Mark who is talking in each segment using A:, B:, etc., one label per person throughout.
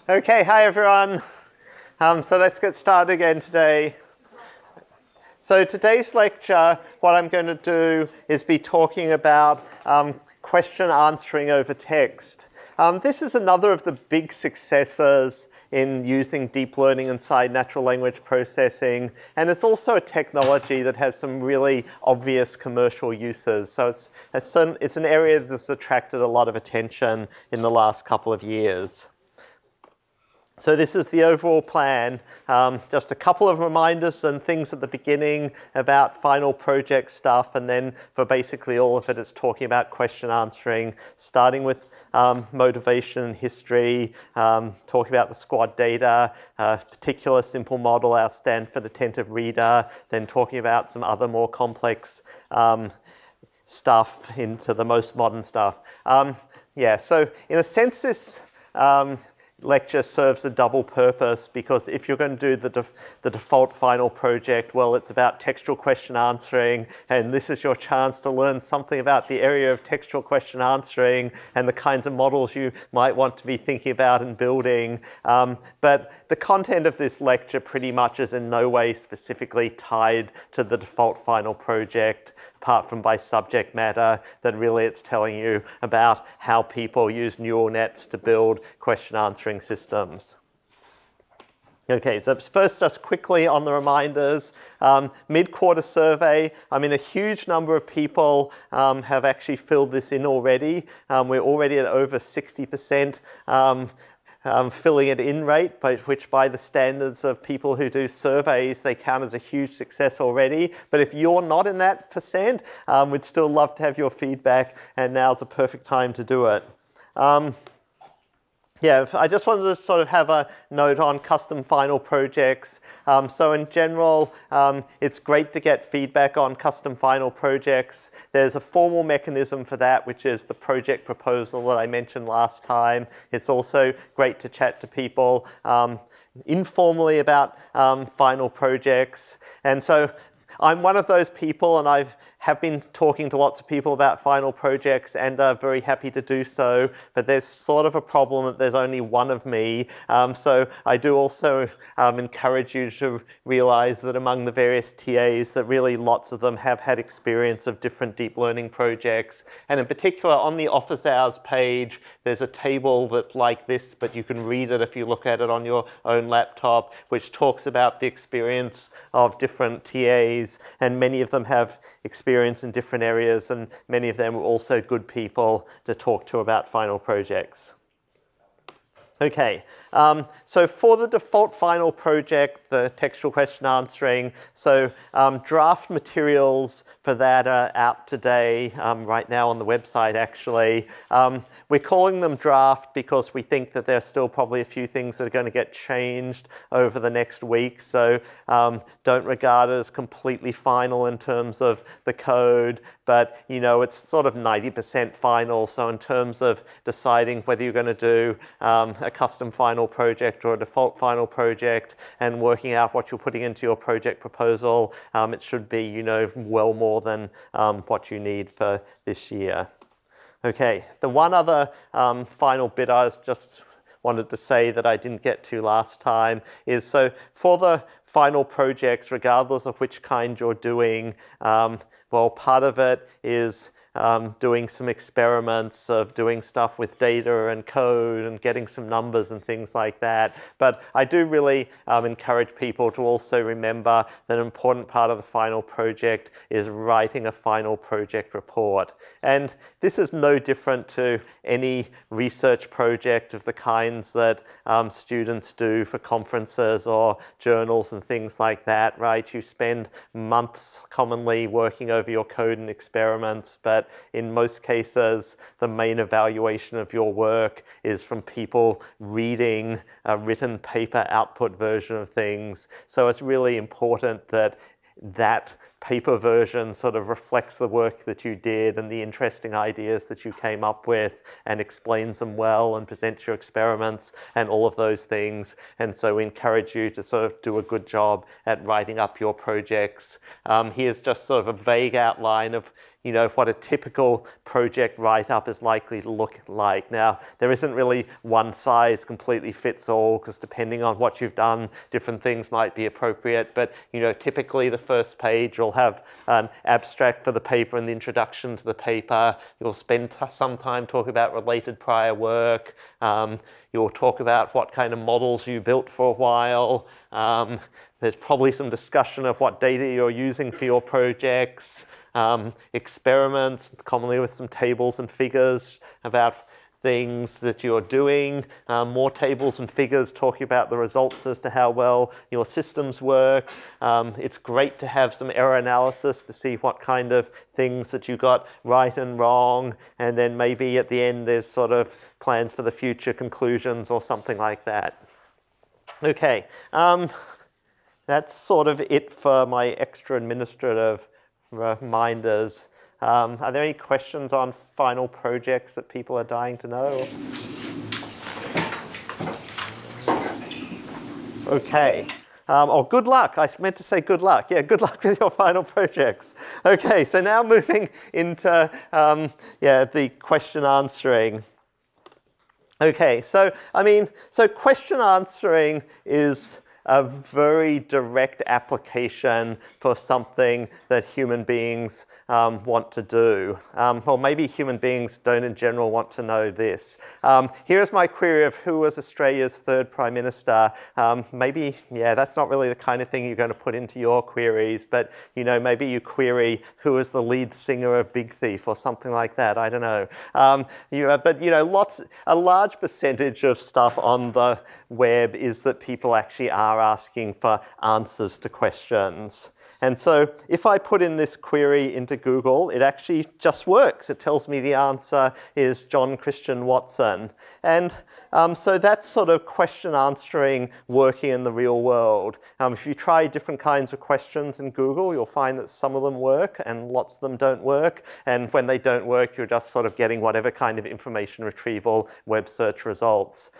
A: Okay, hi everyone. So let's get started again today. So today's lecture, what I'm going to do is be talking about question answering over text. This is another of the big successes in using deep learning inside natural language processing, and it's also a technology that has some really obvious commercial uses. So it's an area that's attracted a lot of attention in the last couple of years. So this is the overall plan. Just a couple of reminders and things at the beginning about final project stuff, and then for basically all of it, it's talking about question answering, starting with motivation and history, talking about the squad data, particular simple model, our Stanford attentive reader, then talking about some other more complex stuff into the most modern stuff. So in a sense, this lecture serves a double purpose, because if you're going to do the default final project, well, it's about textual question answering, and this is your chance to learn something about the area of textual question answering and the kinds of models you might want to be thinking about and building. But the content of this lecture pretty much is in no way specifically tied to the default final project, apart from by subject matter, that really it's telling you about how people use neural nets to build question answering systems. Okay, so first just quickly on the reminders, mid-quarter survey. I mean, a huge number of people have actually filled this in already. We're already at over 60%. Filling it in rate, which by the standards of people who do surveys, they count as a huge success already. But if you're not in that percent, we'd still love to have your feedback, and now's the perfect time to do it. I just wanted to sort of have a note on custom final projects. So in general, it's great to get feedback on custom final projects. There's a formal mechanism for that, which is the project proposal that I mentioned last time. It's also great to chat to people informally about final projects. And so I'm one of those people, and I have been talking to lots of people about final projects, and are very happy to do so, but there's sort of a problem that there's only one of me. So I do also encourage you to realize that among the various TAs, that really lots of them have had experience of different deep learning projects. And in particular, on the office hours page, there's a table that's like this, but you can read it if you look at it on your own laptop, which talks about the experience of different TAs, and many of them have experience in different areas, and many of them are also good people to talk to about final projects. Okay, so for the default final project, the textual question answering, so draft materials for that are out today, right now on the website actually. We're calling them draft because we think that there's still probably a few things that are going to get changed over the next week, so don't regard it as completely final in terms of the code, but you know, it's sort of 90% final, so in terms of deciding whether you're going to do a custom final project or a default final project and working out what you're putting into your project proposal, it should be, you know, well more than what you need for this year. Okay, the one other final bit I just wanted to say that I didn't get to last time is, so for the final projects, regardless of which kind you're doing, well, part of it is doing some experiments of doing stuff with data and code and getting some numbers and things like that. But I do really encourage people to also remember that an important part of the final project is writing a final project report. And this is no different to any research project of the kinds that students do for conferences or journals and things like that, right? You spend months commonly working over your code and experiments, but in most cases, the main evaluation of your work is from people reading a written paper output version of things. So it's really important that that paper version sort of reflects the work that you did and the interesting ideas that you came up with, and explains them well and presents your experiments and all of those things. And so we encourage you to sort of do a good job at writing up your projects. Here's just sort of a vague outline of you know, what a typical project write-up is likely to look like. Now, there isn't really one size completely fits all, because depending on what you've done, different things might be appropriate. But, you know, typically the first page will have an abstract for the paper and the introduction to the paper. You'll spend some time talking about related prior work. You'll talk about what kind of models you built for a while. There's probably some discussion of what data you're using for your projects. Experiments, commonly with some tables and figures about things that you're doing. More tables and figures talking about the results as to how well your systems work. It's great to have some error analysis to see what kind of things that you got right and wrong. And then maybe at the end there's sort of plans for the future, conclusions, or something like that. Okay, that's sort of it for my extra administrative reminders. Are there any questions on final projects that people are dying to know? Okay. Oh, good luck. I meant to say good luck. Yeah, good luck with your final projects. Okay, so now moving into the question answering. Okay, so question answering is a very direct application for something that human beings want to do. Or maybe human beings don't in general want to know this. Here's my query of who was Australia's third Prime Minister. Maybe, yeah, that's not really the kind of thing you're going to put into your queries, but you know, maybe you query who was the lead singer of Big Thief or something like that, I don't know. But you know, a large percentage of stuff on the web is that people actually are asking for answers to questions. And so if I put in this query into Google, it actually just works. It tells me the answer is John Christian Watson. And so that's sort of question answering working in the real world. If you try different kinds of questions in Google, you'll find that some of them work and lots of them don't work. And when they don't work, you're just sort of getting whatever kind of information retrieval web search results.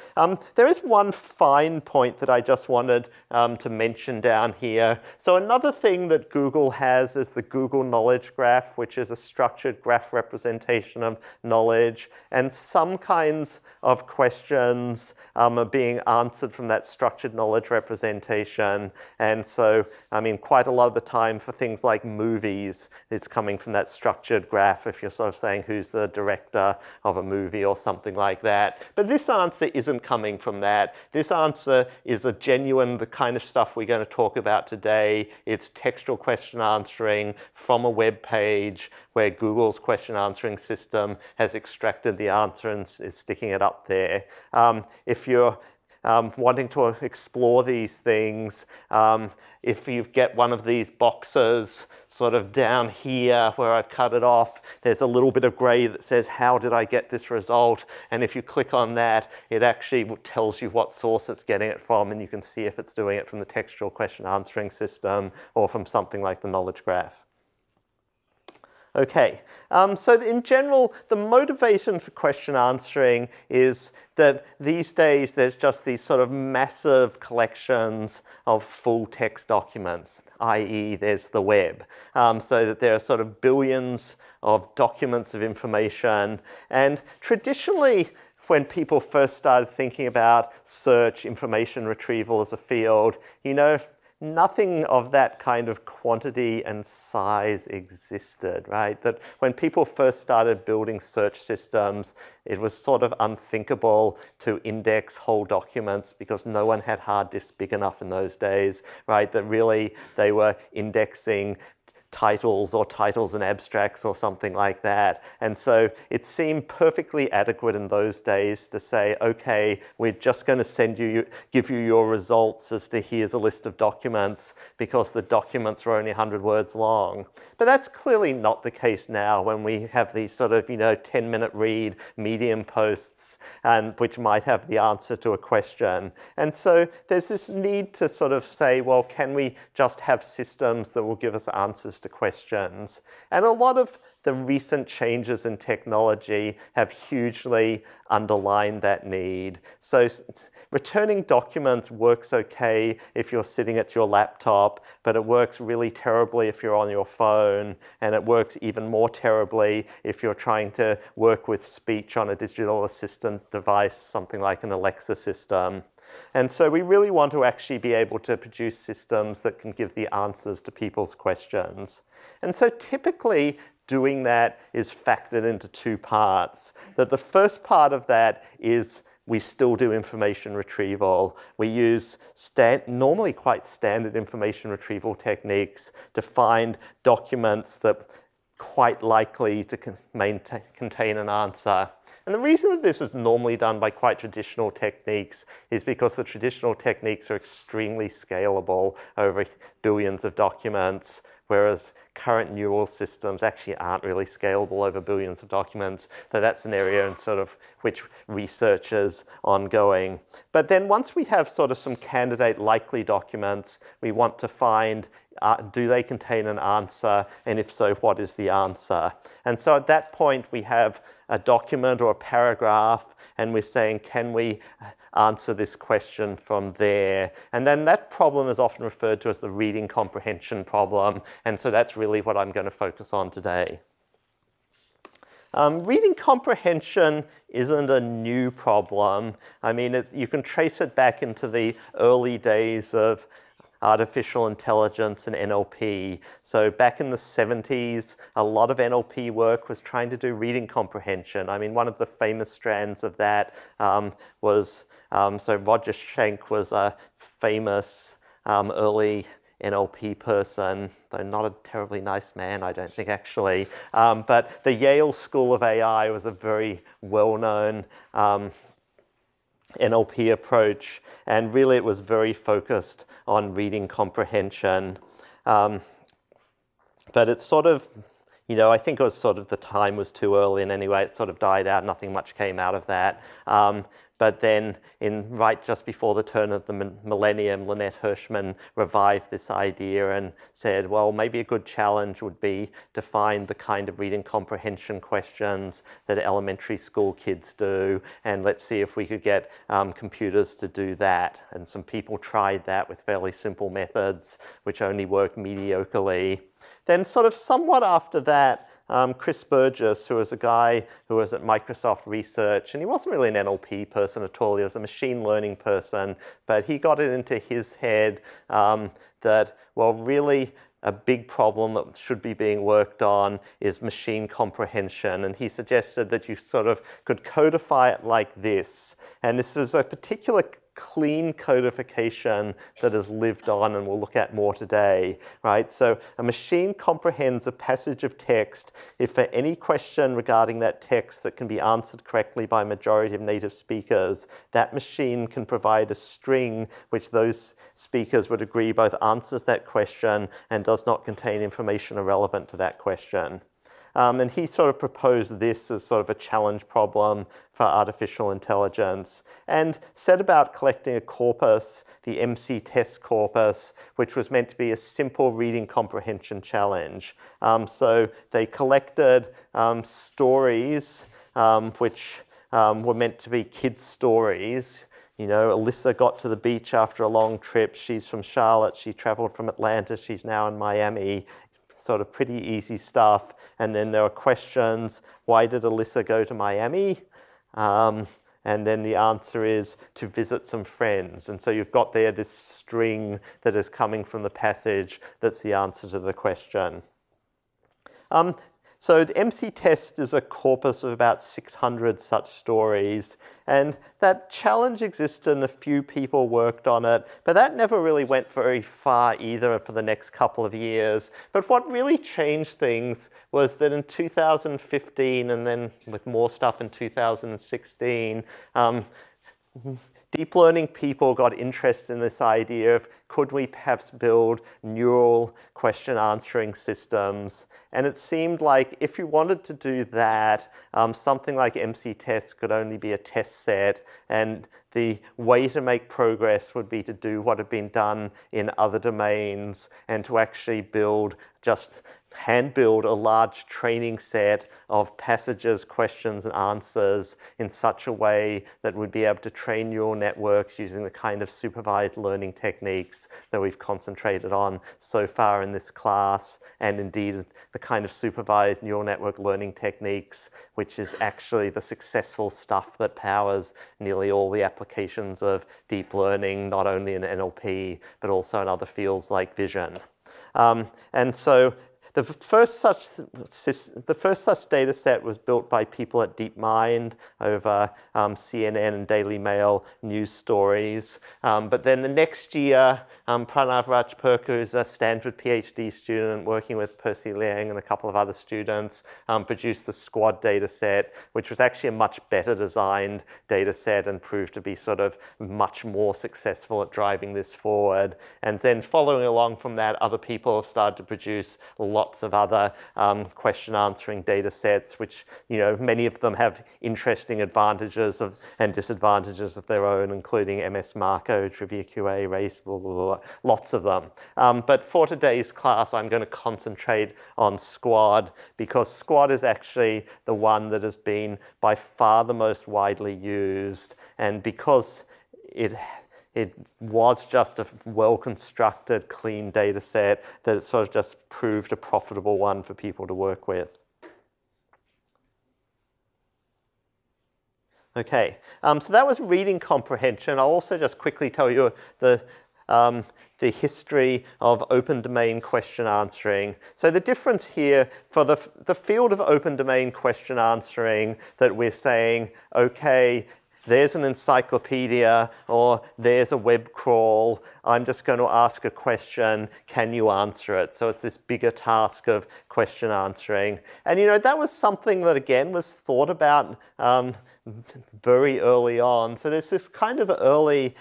A: There is one fine point that I just wanted to mention down here. So another thing that Google has is the Google Knowledge Graph, which is a structured graph representation of knowledge. And some kinds of questions are being answered from that structured knowledge representation. And so, I mean, quite a lot of the time for things like movies, it's coming from that structured graph if you're sort of saying who's the director of a movie or something like that. But this answer isn't coming from that. This answer is the kind of stuff we're going to talk about today. It's textual question answering from a web page where Google's question answering system has extracted the answer and is sticking it up there. If you're wanting to explore these things, if you get one of these boxes sort of down here where I've cut it off, there's a little bit of gray that says, how did I get this result? And if you click on that, it actually tells you what source it's getting it from, and you can see if it's doing it from the textual question answering system or from something like the knowledge graph. Okay, so in general, the motivation for question answering is that these days there's just these sort of massive collections of full text documents, i.e. there's the web. So that there are sort of billions of documents of information. And traditionally, when people first started thinking about search, information retrieval as a field, you know, nothing of that kind of quantity and size existed, right? That when people first started building search systems, it was sort of unthinkable to index whole documents because no one had hard disks big enough in those days, right? That really they were indexing titles or titles and abstracts or something like that. And so it seemed perfectly adequate in those days to say, okay, we're just going to give you your results as to here's a list of documents because the documents are only 100 words long. But that's clearly not the case now when we have these sort of, 10-minute read Medium posts and which might have the answer to a question. And so there's this need to sort of say, well, can we just have systems that will give us answers answers to questions. And a lot of the recent changes in technology have hugely underlined that need. So returning documents works okay if you're sitting at your laptop, but it works really terribly if you're on your phone, and it works even more terribly if you're trying to work with speech on a digital assistant device, something like an Alexa system. And so we really want to actually be able to produce systems that can give the answers to people's questions. And so typically, doing that is factored into two parts. That the first part of that is we still do information retrieval. We use normally quite standard information retrieval techniques to find documents that quite likely to contain an answer. And the reason that this is normally done by quite traditional techniques is because the traditional techniques are extremely scalable over billions of documents, whereas current neural systems actually aren't really scalable over billions of documents. So that's an area in sort of which research is ongoing. But then once we have sort of some candidate likely documents, we want to find do they contain an answer, and if so, what is the answer? And so at that point, we have a document or a paragraph, and we're saying, can we answer this question from there? And then that problem is often referred to as the reading comprehension problem, and so that's really what I'm going to focus on today. Reading comprehension isn't a new problem. I mean, you can trace it back into the early days of artificial intelligence and NLP. So back in the 70s, a lot of NLP work was trying to do reading comprehension. I mean, one of the famous strands of that was, so Roger Schenck was a famous early NLP person, though not a terribly nice man, I don't think, actually. But the Yale School of AI was a very well-known NLP approach, and really it was very focused on reading comprehension. But it's sort of, I think it was sort of the time was too early, and anyway it sort of died out, nothing much came out of that. But then, right just before the turn of the millennium, Lynette Hirschman revived this idea and said, well, maybe a good challenge would be to find the kind of reading comprehension questions that elementary school kids do, and let's see if we could get computers to do that. And some people tried that with fairly simple methods, which only work mediocrely. Then sort of somewhat after that, Chris Burgess, who was a guy who was at Microsoft Research, and he wasn't really an NLP person at all, he was a machine learning person, but he got it into his head that, well, really a big problem that should be being worked on is machine comprehension, and he suggested that you sort of could codify it like this. And this is a particular clean codification that has lived on and we'll look at more today, right? So a machine comprehends a passage of text if for any question regarding that text that can be answered correctly by a majority of native speakers, that machine can provide a string which those speakers would agree both answers that question and does not contain information irrelevant to that question. And he sort of proposed this as sort of a challenge problem for artificial intelligence and set about collecting a corpus, the MC test corpus, which was meant to be a simple reading comprehension challenge. So they collected stories which were meant to be kids' stories. Alyssa got to the beach after a long trip. She's from Charlotte. She traveled from Atlanta. She's now in Miami. Sort of pretty easy stuff. And then there are questions, why did Alyssa go to Miami? And then the answer is to visit some friends. And so you've got there this string that is coming from the passage that's the answer to the question. So the MC test is a corpus of about 600 such stories, and that challenge existed and a few people worked on it, but that never really went very far either for the next couple of years. But what really changed things was that in 2015, and then with more stuff in 2016, deep learning people got interested in this idea of could we perhaps build neural question answering systems? And it seemed like if you wanted to do that, something like MC-Test could only be a test set, and the way to make progress would be to do what had been done in other domains and to actually hand build a large training set of passages, questions, and answers in such a way that would be able to train neural networks using the kind of supervised learning techniques that we've concentrated on so far in this class, and indeed the kind of supervised neural network learning techniques, which is actually the successful stuff that powers nearly all the applications of deep learning, not only in NLP, but also in other fields like vision. And so the first such data set was built by people at DeepMind over CNN and Daily Mail news stories. But then the next year, Pranav Rajpurkar, who's a Stanford PhD student working with Percy Liang and a couple of other students, produced the SQuAD data set, which was actually a much better designed data set and proved to be sort of much more successful at driving this forward. And then following along from that, other people have started to produce lots of other question answering data sets, which, many of them have interesting advantages and disadvantages of their own, including MS Marco, Trivia QA, Race, blah, blah, blah, lots of them. But for today's class, I'm going to concentrate on SQuAD because SQuAD is actually the one that has been by far the most widely used, and because it was just a well-constructed, clean data set that it sort of just proved a profitable one for people to work with. Okay, so that was reading comprehension. I'll also just quickly tell you the history of open domain question answering. So the difference here for the field of open domain question answering that we're saying, okay, there's an encyclopedia or there's a web crawl. I'm just going to ask a question. Can you answer it? So it's this bigger task of question answering. And that was something that again was thought about very early on. So there's this kind of early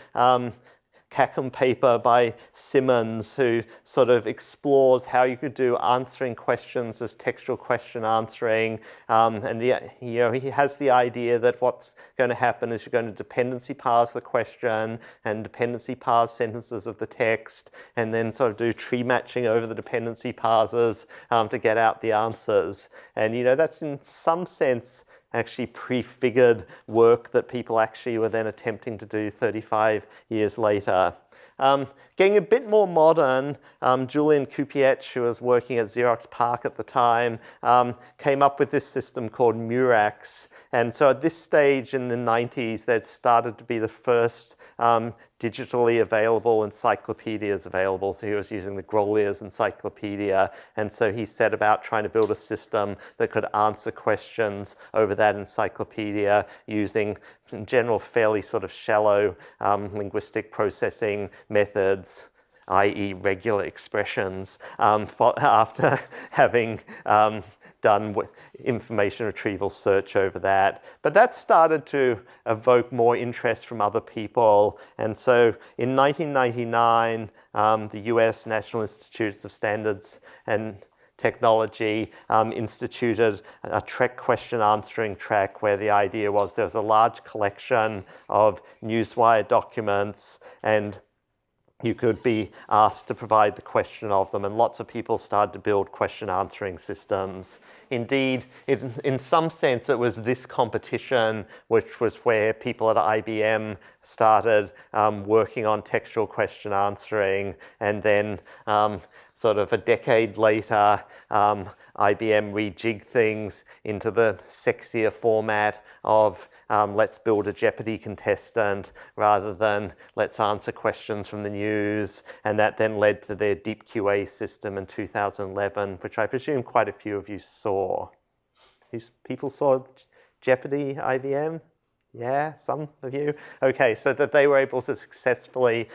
A: Cackham paper by Simmons who sort of explores how you could do answering questions as textual question answering. And he has the idea that what's going to happen is you're going to dependency parse the question and dependency parse sentences of the text, and then sort of do tree matching over the dependency parsers to get out the answers. And that's in some sense actually prefigured work that people actually were then attempting to do 35 years later. Getting a bit more modern, Julian Kupiec, who was working at Xerox PARC at the time, came up with this system called Murax. And so at this stage in the 90s, there'd started to be the first digitally available encyclopedias available. So he was using the Groliers encyclopedia. And so he set about trying to build a system that could answer questions over that encyclopedia using, in general, fairly sort of shallow linguistic processing methods, i.e. regular expressions, after having done information retrieval search over that. But that started to evoke more interest from other people. And so in 1999, the US National Institutes of Standards and Technology instituted a TREC question answering track where the idea was there was a large collection of newswire documents and you could be asked to provide the question of them, and lots of people started to build question answering systems. Indeed, in some sense, it was this competition which was where people at IBM started working on textual question answering, and then sort of a decade later, IBM rejigged things into the sexier format of let's build a Jeopardy contestant rather than let's answer questions from the news. And that then led to their Deep QA system in 2011, which I presume quite a few of you saw. People saw Jeopardy, IBM? Yeah, some of you? Okay, so that they were able to successfully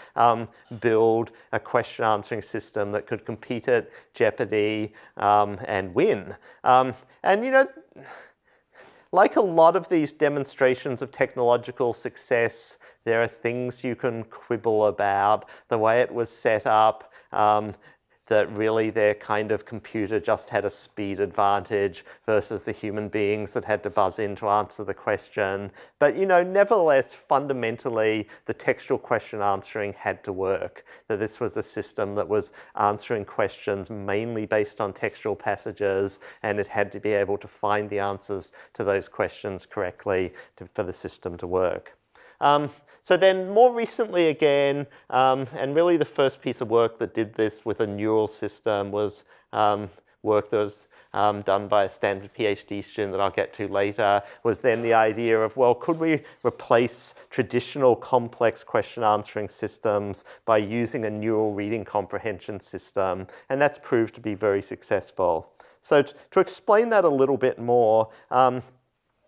A: build a question answering system that could compete at Jeopardy and win. And like a lot of these demonstrations of technological success, there are things you can quibble about. The way it was set up, that really their kind of computer just had a speed advantage versus the human beings that had to buzz in to answer the question. But nevertheless, fundamentally, the textual question answering had to work. That this was a system that was answering questions mainly based on textual passages, and it had to be able to find the answers to those questions correctly for the system to work. So then more recently again, and really the first piece of work that did this with a neural system was work that was done by a Stanford PhD student that I'll get to later, was then the idea of, well, could we replace traditional complex question answering systems by using a neural reading comprehension system? And that's proved to be very successful. So to explain that a little bit more,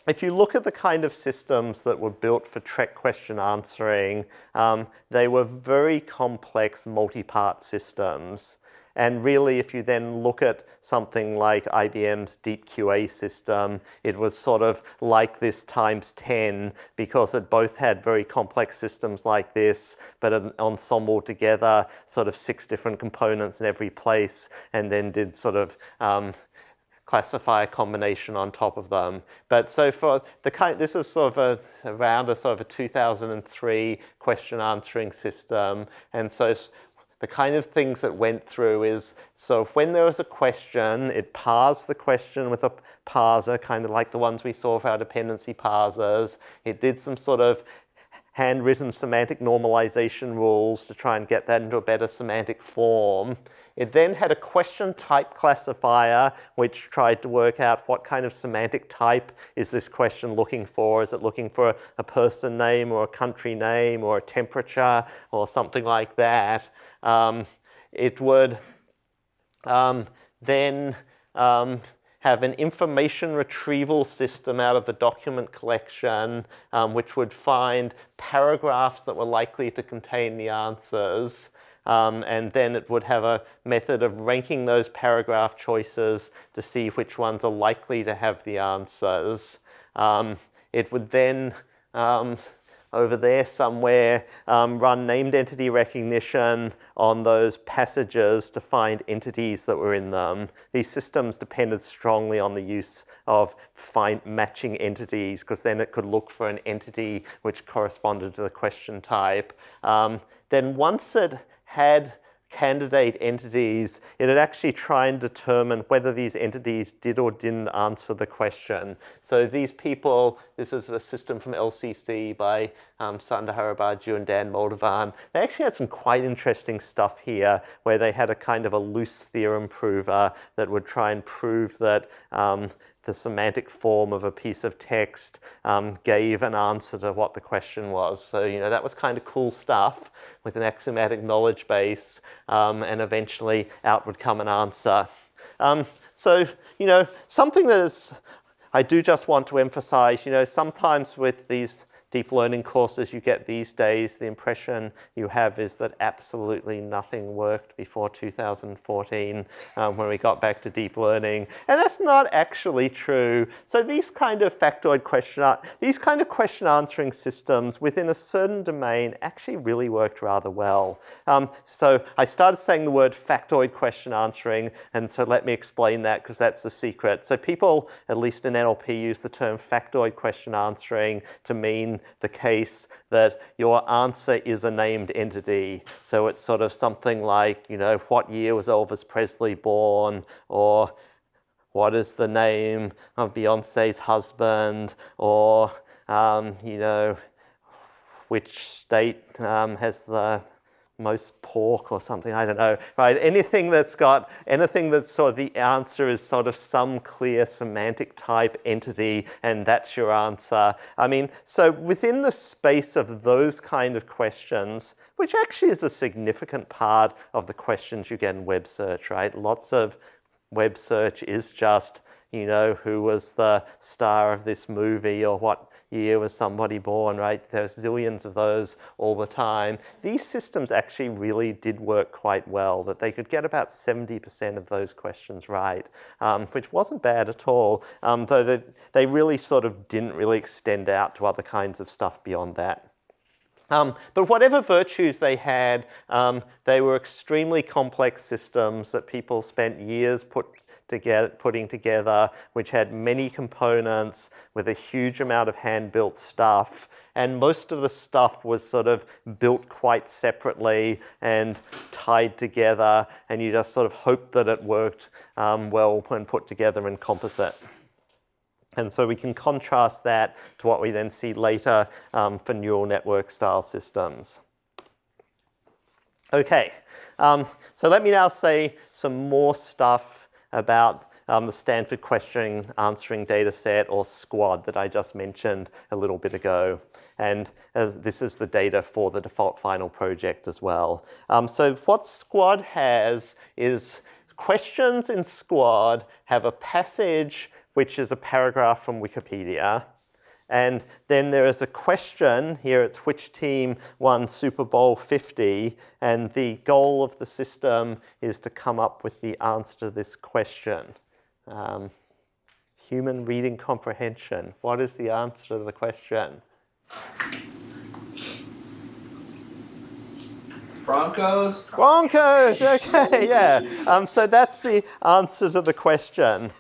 A: if you look at the kind of systems that were built for TREC question answering, they were very complex multi-part systems. And really, if you then look at something like IBM's DeepQA system, it was sort of like this times 10 because it both had very complex systems like this, but an ensemble together, sort of 6 different components in every place, and then did sort of classify a combination on top of them. But so for the kind, this is sort of around a sort of a 2003 question answering system. And so the kind of things that went through is, so when there was a question, it parsed the question with a parser, kind of like the ones we saw for our dependency parsers. It did some sort of handwritten semantic normalization rules to try and get that into a better semantic form. It then had a question type classifier, which tried to work out what kind of semantic type is this question looking for. Is it looking for a person name or a country name or a temperature or something like that? It would then have an information retrieval system out of the document collection, which would find paragraphs that were likely to contain the answers. And then it would have a method of ranking those paragraph choices to see which ones are likely to have the answers. It would then, over there somewhere, run named entity recognition on those passages to find entities that were in them. These systems depended strongly on the use of matching entities, because then it could look for an entity which corresponded to the question type. Then once it had candidate entities, it would actually try and determine whether these entities did or didn't answer the question. So these people, this is a system from LCC by Sundar Haribarju and Dan Moldovan. They actually had some quite interesting stuff here where they had a kind of a loose theorem prover that would try and prove that the semantic form of a piece of text gave an answer to what the question was. So, that was kind of cool stuff with an axiomatic knowledge base, and eventually out would come an answer. So, something that is, I do just want to emphasize, sometimes with these deep learning courses you get these days, the impression you have is that absolutely nothing worked before 2014 when we got back to deep learning. And that's not actually true. So these kind of factoid question answering systems within a certain domain actually really worked rather well. So I started saying the word factoid question answering, and so let me explain that because that's the secret. So people, at least in NLP, use the term factoid question answering to mean the case that your answer is a named entity. So it's sort of something like, what year was Elvis Presley born? Or what is the name of Beyonce's husband? Or, which state has the most pork or something, I don't know, right? Anything that's sort of the answer is sort of some clear semantic type entity, and that's your answer. I mean, so within the space of those kind of questions, which actually is a significant part of the questions you get in web search, right? Lots of web search is just, you know, who was the star of this movie or what year was somebody born, right? There's zillions of those all the time. These systems actually really did work quite well, that they could get about 70% of those questions right, which wasn't bad at all, though they really sort of didn't really extend out to other kinds of stuff beyond that. But whatever virtues they had, they were extremely complex systems that people spent years putting together, which had many components with a huge amount of hand-built stuff. And most of the stuff was sort of built quite separately and tied together, and you just sort of hoped that it worked well when put together in composite. And so we can contrast that to what we then see later for neural network style systems. Okay, so let me now say some more stuff about the Stanford Question Answering Dataset, or SQuAD, that I just mentioned a little bit ago. And this is the data for the default final project as well. So what SQuAD has is questions in SQuAD have a passage which is a paragraph from Wikipedia. And then there is a question, here it's which team won Super Bowl 50, and the goal of the system is to come up with the answer to this question. Human reading comprehension. What is the answer to the question?
B: Broncos?
A: Broncos, okay, yeah. So that's the answer to the question.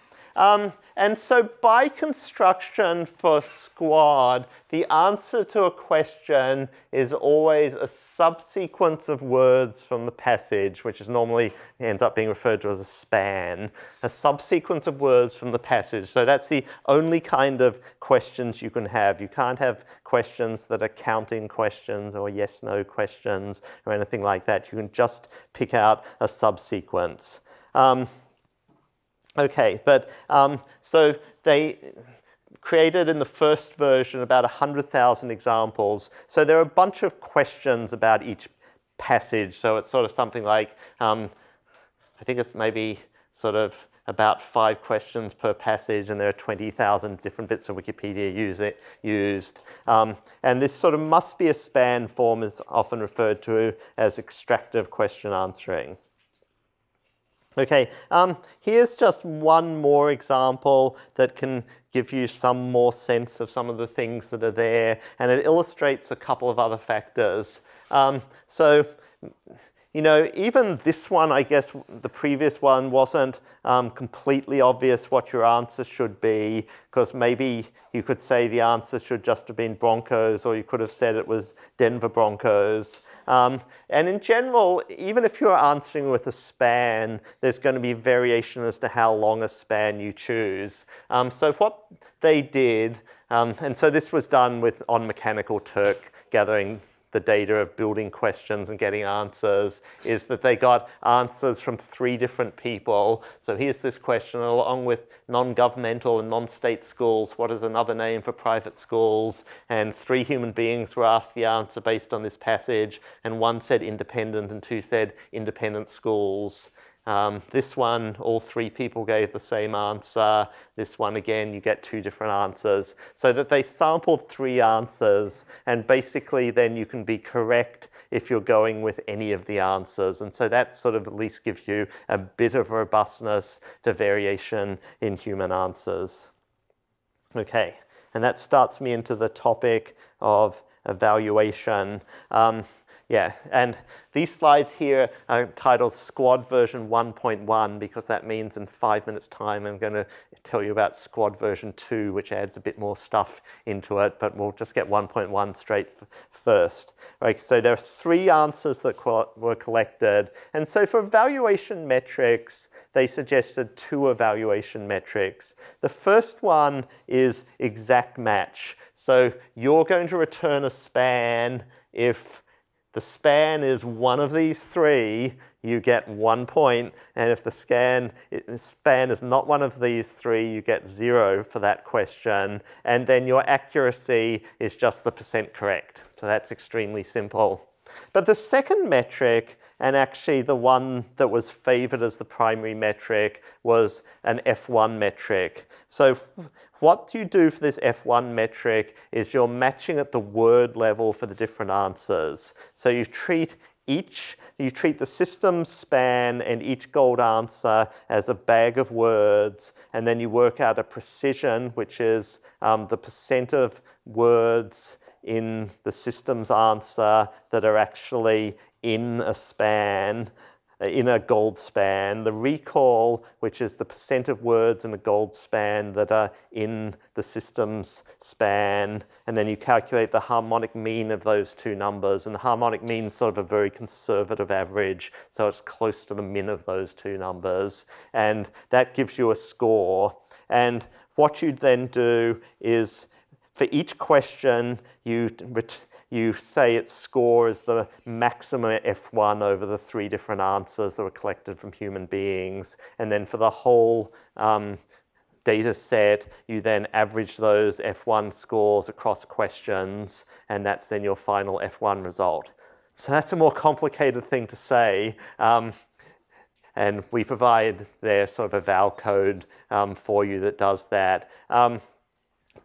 A: And so by construction for SQuAD, the answer to a question is always a subsequence of words from the passage, which is normally ends up being referred to as a span. A subsequence of words from the passage. So that's the only kind of questions you can have. You can't have questions that are counting questions or yes-no questions or anything like that. You can just pick out a subsequence. Okay, but so they created in the first version about 100,000 examples. So there are a bunch of questions about each passage. So it's sort of something like, I think it's maybe sort of about 5 questions per passage, and there are 20,000 different bits of Wikipedia used. And this sort of must be a span form is often referred to as extractive question answering. Okay, here's just one more example that can give you some more sense of some of the things that are there, and it illustrates a couple of other factors. So, you know, even this one, I guess the previous one wasn't completely obvious what your answer should be, because maybe you could say the answer should just have been Broncos, or you could have said it was Denver Broncos. And in general, even if you're answering with a span, there's going to be variation as to how long a span you choose. So what they did, and so this was done on Mechanical Turk, gathering the data of building questions and getting answers, is that they got answers from 3 different people. So here's this question, along with non-governmental and non-state schools, what is another name for private schools? And 3 human beings were asked the answer based on this passage, and 1 said independent and 2 said independent schools. This one, all 3 people gave the same answer. This one, again, you get 2 different answers. So that they sampled 3 answers, and basically then you can be correct if you're going with any of the answers. And so that sort of at least gives you a bit of robustness to variation in human answers. Okay, and that starts me into the topic of evaluation. Yeah, and these slides here are titled SQuAD version 1.1 because that means in 5 minutes' time I'm going to tell you about SQuAD version 2, which adds a bit more stuff into it, but we'll just get 1.1 straight first. Right, so there are 3 answers that were collected, and so for evaluation metrics, they suggested 2 evaluation metrics. The first one is exact match. So you're going to return a span if the span is one of these 3, you get 1 point, and if the span is not one of these 3, you get 0 for that question, and then your accuracy is just the % correct. So that's extremely simple. But the second metric, and actually the one that was favored as the primary metric, was an F1 metric. So what you do for this F1 metric is you're matching at the word level for the different answers. So you treat the system span and each gold answer as a bag of words, and then you work out a precision, which is the percent of words in the system's answer that are actually in a span, in a gold span, the recall, which is the percent of words in the gold span that are in the system's span, and then you calculate the harmonic mean of those two numbers, and the harmonic mean is sort of a very conservative average, so it's close to the min of those two numbers, and that gives you a score. And what you then do is, for each question, you say its score is the maximum F1 over the 3 different answers that were collected from human beings. And then for the whole data set, you then average those F1 scores across questions, and that's then your final F1 result. So that's a more complicated thing to say. And we provide there sort of a val code for you that does that.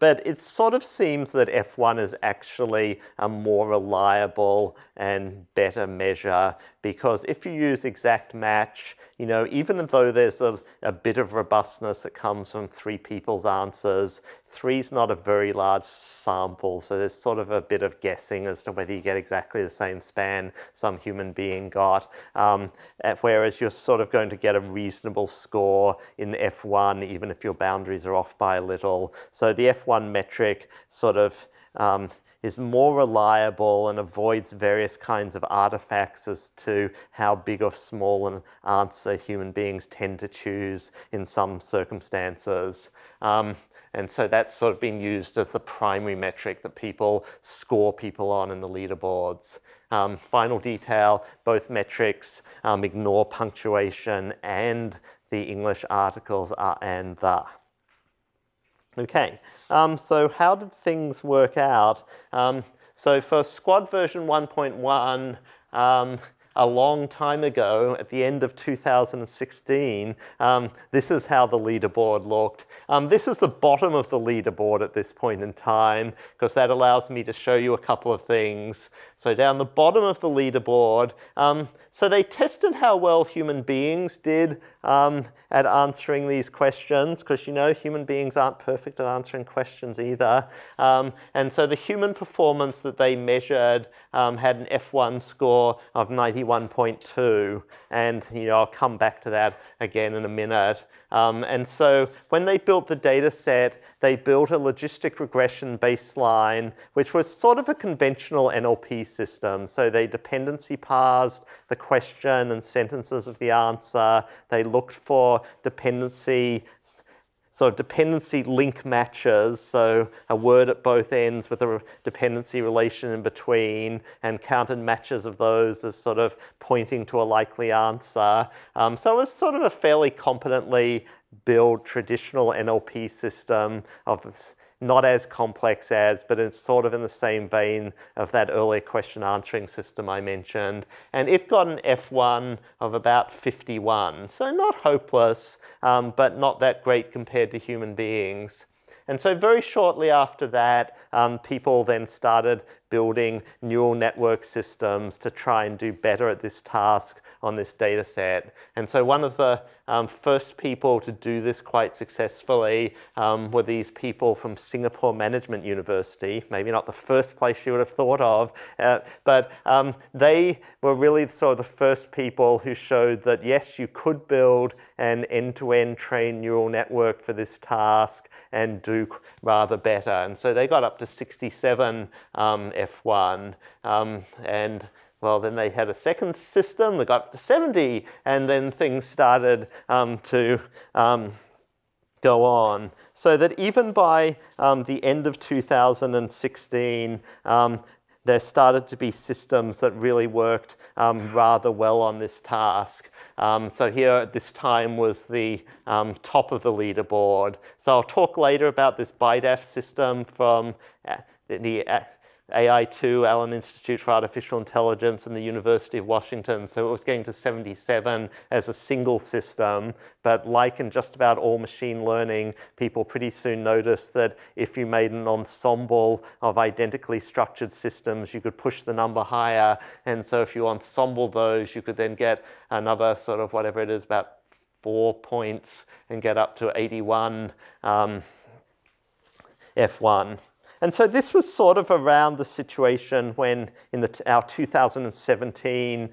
A: But it sort of seems that F1 is actually a more reliable and better measure, because if you use exact match, you know, even though there's a bit of robustness that comes from 3 people's answers, 3's not a very large sample, so there's sort of a bit of guessing as to whether you get exactly the same span some human being got, whereas you're sort of going to get a reasonable score in the F1 even if your boundaries are off by a little. So the F1 metric sort of is more reliable and avoids various kinds of artifacts as to how big or small an answer human beings tend to choose in some circumstances. And so that's sort of been used as the primary metric that people score people on in the leaderboards. Final detail, both metrics ignore punctuation, and the English articles are and the. Okay, so how did things work out? So for Squad version 1.1, a long time ago, at the end of 2016, this is how the leaderboard looked. This is the bottom of the leaderboard at this point in time, because that allows me to show you a couple of things. So down the bottom of the leaderboard, so they tested how well human beings did at answering these questions, because you know human beings aren't perfect at answering questions either. And so the human performance that they measured had an F1 score of 91.2, and you know I'll come back to that again in a minute. And so when they built the data set, they built a logistic regression baseline, which was sort of a conventional NLP system. So they dependency parsed the question and sentences of the answer. They looked for dependency link matches, so a word at both ends with a dependency relation in between, and counted matches of those as sort of pointing to a likely answer. So it was sort of a fairly competently built traditional NLP system of this, not as complex as, but it's sort of in the same vein of that earlier question answering system I mentioned. And it got an F1 of about 51. So not hopeless, but not that great compared to human beings. And so very shortly after that, people then started building neural network systems to try and do better at this task on this data set. And so one of the first people to do this quite successfully were these people from Singapore Management University. Maybe not the first place you would have thought of, but they were really sort of the first people who showed that yes, you could build an end-to-end trained neural network for this task and do rather better. And so they got up to 67 F1, and well, then they had a second system that got up to 70, and then things started to go on. So that even by the end of 2016, there started to be systems that really worked rather well on this task. So here at this time was the top of the leaderboard. So I'll talk later about this BiDAF system from AI2, Allen Institute for Artificial Intelligence, and the University of Washington. So it was getting to 77 as a single system. But like in just about all machine learning, people pretty soon noticed that if you made an ensemble of identically structured systems, you could push the number higher. And so if you ensemble those, you could then get another sort of whatever it is, about 4 points, and get up to 81 F1. And so this was sort of around the situation when in our 2017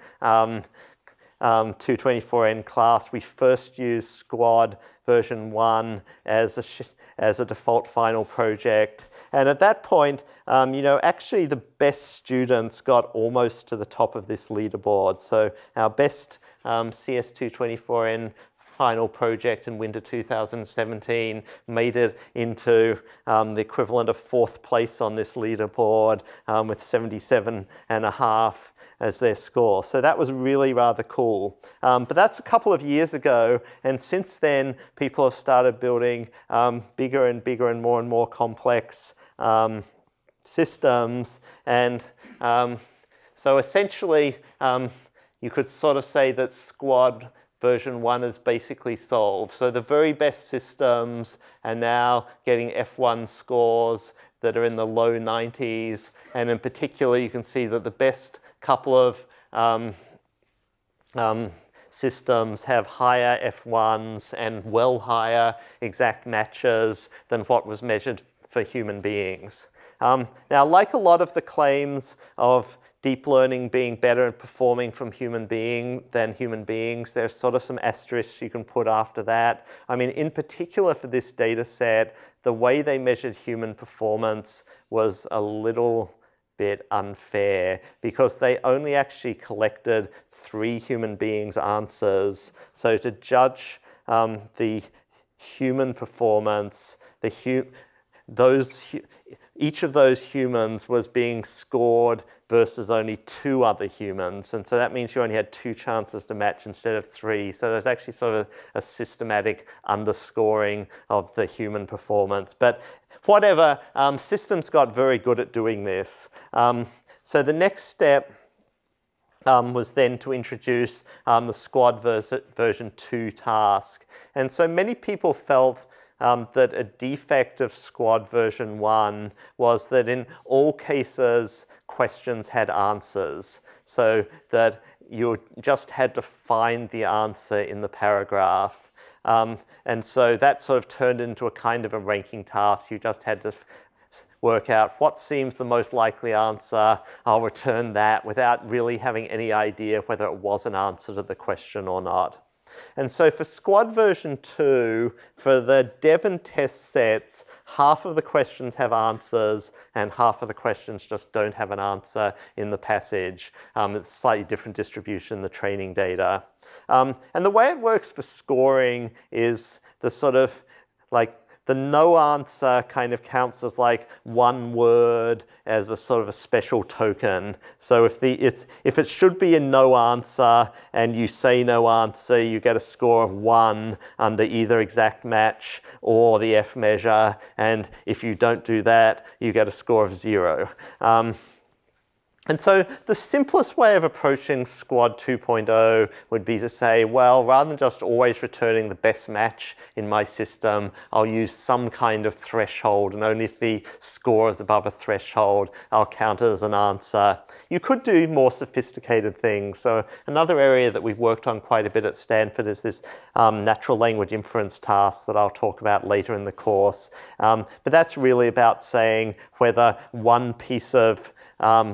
A: 224N class, we first used Squad version 1 as a default final project. And at that point, you know, actually the best students got almost to the top of this leaderboard. So our best CS224N final project in winter 2017 made it into the equivalent of 4th place on this leaderboard with 77.5 as their score. So that was really rather cool. But that's a couple of years ago, and since then people have started building bigger and bigger and more complex systems. And so essentially you could sort of say that Squad version 1 is basically solved. So the very best systems are now getting F1 scores that are in the low 90s. And in particular, you can see that the best couple of systems have higher F1s and well higher exact matches than what was measured for human beings. Now, like a lot of the claims of deep learning being better at performing than human beings, there's sort of some asterisks you can put after that. I mean, in particular for this data set, the way they measured human performance was a little bit unfair because they only actually collected 3 human beings' answers. So to judge the human performance, each of those humans was being scored versus only 2 other humans. And so that means you only had 2 chances to match instead of 3. So there's actually sort of a systematic underscoring of the human performance. But whatever, systems got very good at doing this. So the next step was then to introduce the Squad version 2 task. And so many people felt that a defect of Squad version 1 was that in all cases, questions had answers. So that you just had to find the answer in the paragraph. And so that sort of turned into a kind of a ranking task. You just had to work out what seems the most likely answer. I'll return that without really having any idea whether it was an answer to the question or not. And so for Squad version 2, for the Devon test sets, half of the questions have answers and half of the questions just don't have an answer in the passage. It's a slightly different distribution, the training data. And the way it works for scoring is the sort of like the no answer kind of counts as like 1 word as a sort of a special token. So if it should be a no answer and you say no answer, you get a score of 1 under either exact match or the F measure. And if you don't do that, you get a score of 0. And so the simplest way of approaching Squad 2.0 would be to say, well, rather than just always returning the best match in my system, I'll use some kind of threshold, and only if the score is above a threshold, I'll count it as an answer. You could do more sophisticated things. So another area that we've worked on quite a bit at Stanford is this natural language inference task that I'll talk about later in the course. But that's really about saying whether one piece of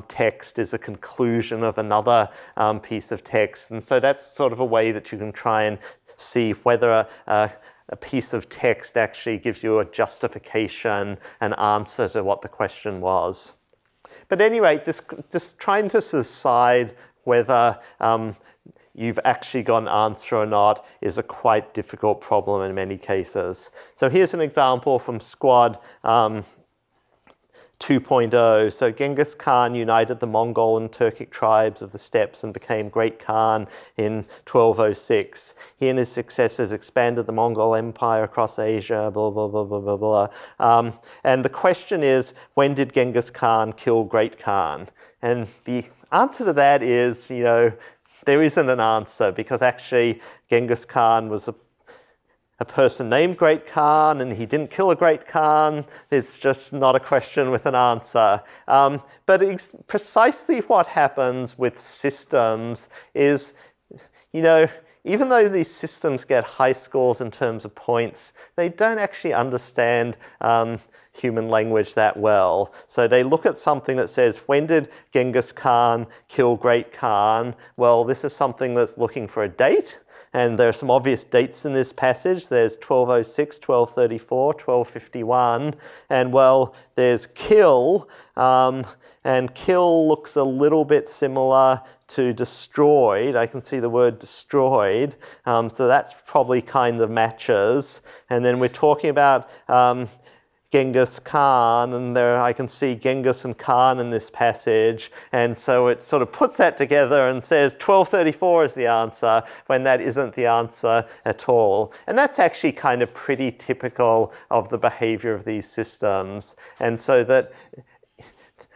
A: text is a conclusion of another piece of text. And so that's sort of a way that you can try and see whether a piece of text actually gives you a justification, an answer to what the question was. But at any rate, just trying to decide whether you've actually got an answer or not is a quite difficult problem in many cases. So here's an example from Squad 2.0. So Genghis Khan united the Mongol and Turkic tribes of the steppes and became Great Khan in 1206. He and his successors expanded the Mongol Empire across Asia, blah, blah, blah, blah, blah, blah. And the question is, when did Genghis Khan kill Great Khan? And the answer to that is, you know, there isn't an answer, because actually Genghis Khan was a person named Great Khan, and he didn't kill a Great Khan. It's just not a question with an answer. But precisely what happens with systems is, you know, even though these systems get high scores in terms of points, they don't actually understand human language that well. So they look at something that says, when did Genghis Khan kill Great Khan? Well, this is something that's looking for a date. And there are some obvious dates in this passage. There's 1206, 1234, 1251. And well, there's kill. And kill looks a little bit similar to destroyed. I can see the word destroyed. So that's probably kind of matches. And then we're talking about Genghis Khan, and there I can see Genghis and Khan in this passage, and so it sort of puts that together and says 1234 is the answer, when that isn't the answer at all. And that's actually kind of pretty typical of the behavior of these systems. And so that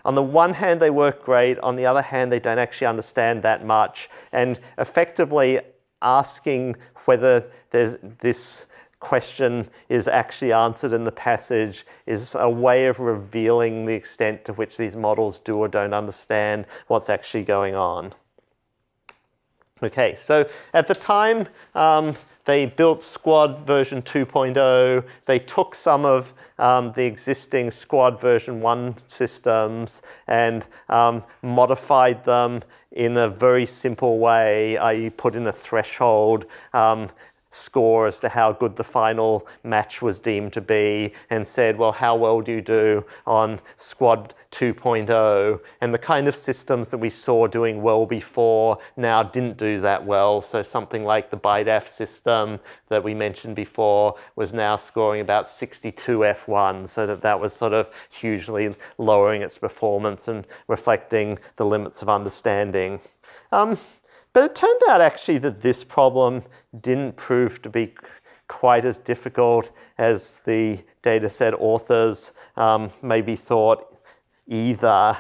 A: on the one hand, they work great. On the other hand, they don't actually understand that much. And effectively asking whether there's this question is actually answered in the passage is a way of revealing the extent to which these models do or don't understand what's actually going on. Okay, so at the time, they built Squad version 2.0. They took some of the existing Squad version 1 systems and modified them in a very simple way, i.e. put in a threshold score as to how good the final match was deemed to be, and said, well, how well do you do on Squad 2.0? And the kind of systems that we saw doing well before now didn't do that well. So something like the BIDAF system that we mentioned before was now scoring about 62 F1, so that was sort of hugely lowering its performance and reflecting the limits of understanding. But it turned out actually that this problem didn't prove to be quite as difficult as the dataset authors maybe thought either,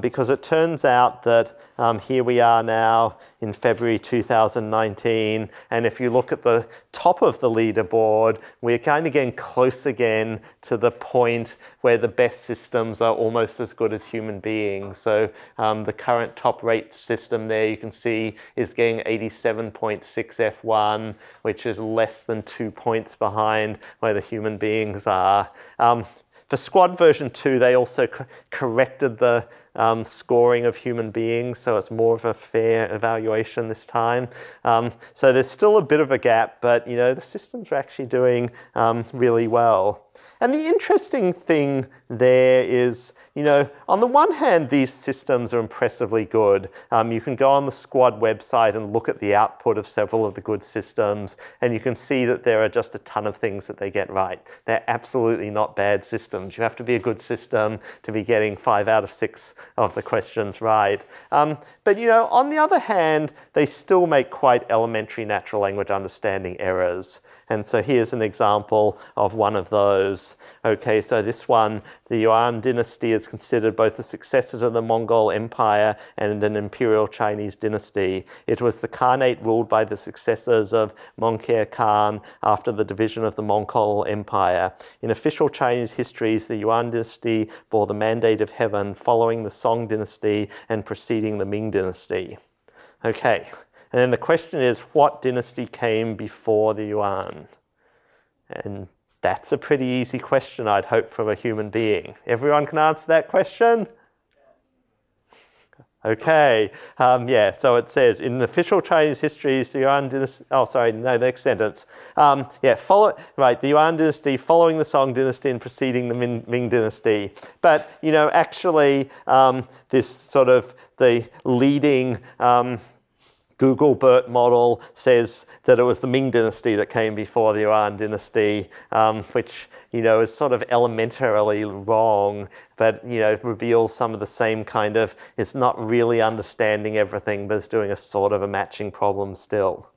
A: because it turns out that here we are now in February 2019, and if you look at the top of the leaderboard, we're kind of getting close again to the point where the best systems are almost as good as human beings. So the current top rate system there, you can see, is getting 87.6 F1, which is less than 2 points behind where the human beings are. For Squad version 2, they also corrected the scoring of human beings, so it's more of a fair evaluation this time. So there's still a bit of a gap, but you know, the systems are actually doing really well. And the interesting thing there is, you know, on the one hand, these systems are impressively good. You can go on the Squad website and look at the output of several of the good systems, and you can see that there are just a ton of things that they get right. They're absolutely not bad systems. You have to be a good system to be getting 5 out of 6 of the questions right. But, you know, on the other hand, they still make quite elementary natural language understanding errors. And so here's an example of one of those. Okay, so this one, the Yuan dynasty is considered both a successor to the Mongol Empire and an imperial Chinese dynasty. It was the Khanate ruled by the successors of Mongkir Khan after the division of the Mongol Empire. In official Chinese histories, the Yuan dynasty bore the mandate of heaven, following the Song dynasty and preceding the Ming dynasty. Okay. And then the question is, what dynasty came before the Yuan? And that's a pretty easy question, I'd hope, from a human being. Everyone can answer that question? Okay, yeah, so it says, in official Chinese histories, the Yuan dynasty, oh, sorry, no, next sentence. Yeah, the Yuan dynasty following the Song dynasty and preceding the Ming dynasty. But, you know, actually, this sort of the leading Google BERT model says that it was the Ming Dynasty that came before the Yuan Dynasty, which, is sort of elementarily wrong, but, reveals some of the same kind of, it's not really understanding everything, but it's doing a sort of a matching problem still.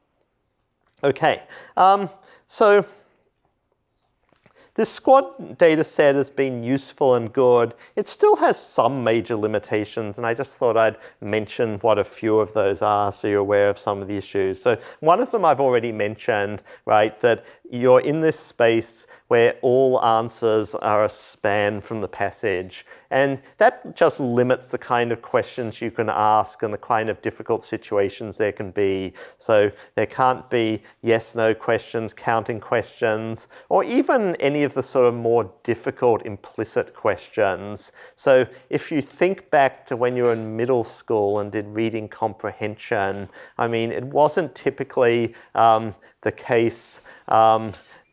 A: Okay, so this SQuAD data set has been useful and good. It still has some major limitations, and I just thought I'd mention what a few of those are so you're aware of some of the issues. So one of them I've already mentioned, right, that you're in this space where all answers are a span from the passage. And that just limits the kind of questions you can ask and the kind of difficult situations there can be. So there can't be yes-no questions, counting questions, or even any of the sort of more difficult implicit questions. So if you think back to when you were in middle school and did reading comprehension, I mean, it wasn't typically the case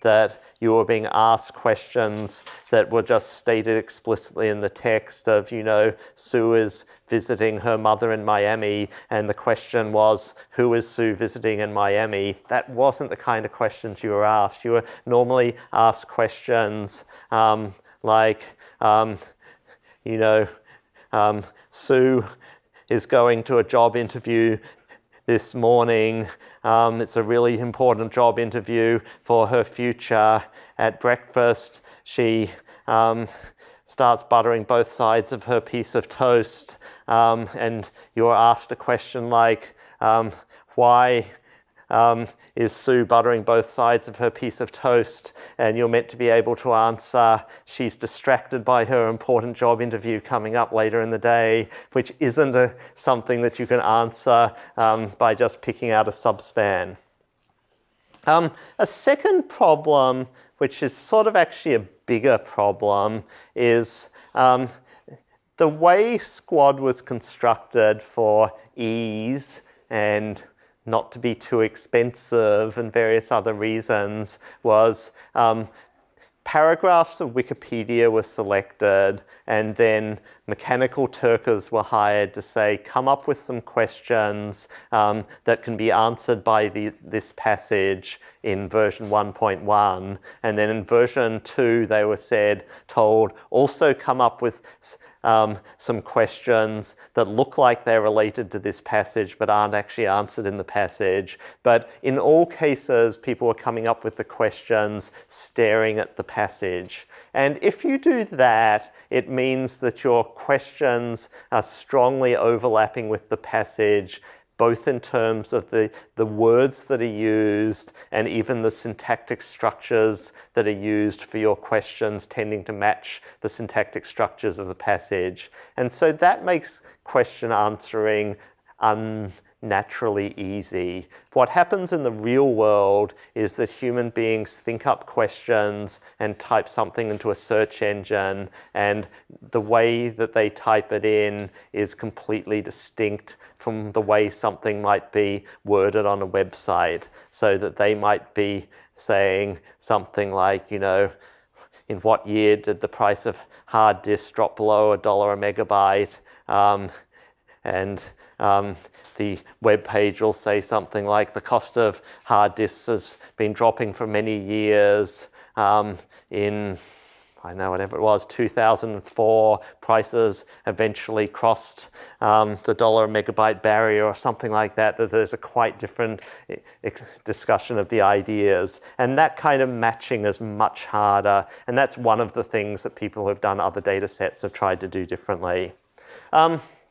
A: that you were being asked questions that were just stated explicitly in the text of, Sue is visiting her mother in Miami, and the question was, who is Sue visiting in Miami? That wasn't the kind of questions you were asked. You were normally asked questions like, Sue is going to a job interview this morning. It's a really important job interview for her future. At breakfast, she starts buttering both sides of her piece of toast, and you're asked a question like, why is Sue buttering both sides of her piece of toast? And you're meant to be able to answer, she's distracted by her important job interview coming up later in the day, which isn't something that you can answer by just picking out a subspan. A second problem, which is sort of actually a bigger problem, is the way SQuAD was constructed for ease and not to be too expensive and various other reasons was paragraphs of Wikipedia were selected, and then mechanical Turkers were hired to say, come up with some questions that can be answered by this passage in version 1.1. And then in version 2, they were told, also come up with some questions that look like they're related to this passage but aren't actually answered in the passage. But in all cases, people were coming up with the questions staring at the passage. And if you do that, it means that your questions are strongly overlapping with the passage, both in terms of the words that are used and even the syntactic structures that are used for your questions tending to match the syntactic structures of the passage. And so that makes question answering unnaturally easy. What happens in the real world is that human beings think up questions and type something into a search engine, and the way that they type it in is completely distinct from the way something might be worded on a website, so that they might be saying something like, in what year did the price of hard disks drop below $1 a megabyte? The web page will say something like, the cost of hard disks has been dropping for many years. In, I don't know, whatever it was, 2004, prices eventually crossed the $1 a megabyte barrier or something like that, that there's a quite different discussion of the ideas. And that kind of matching is much harder. And that's one of the things that people who have done other data sets have tried to do differently.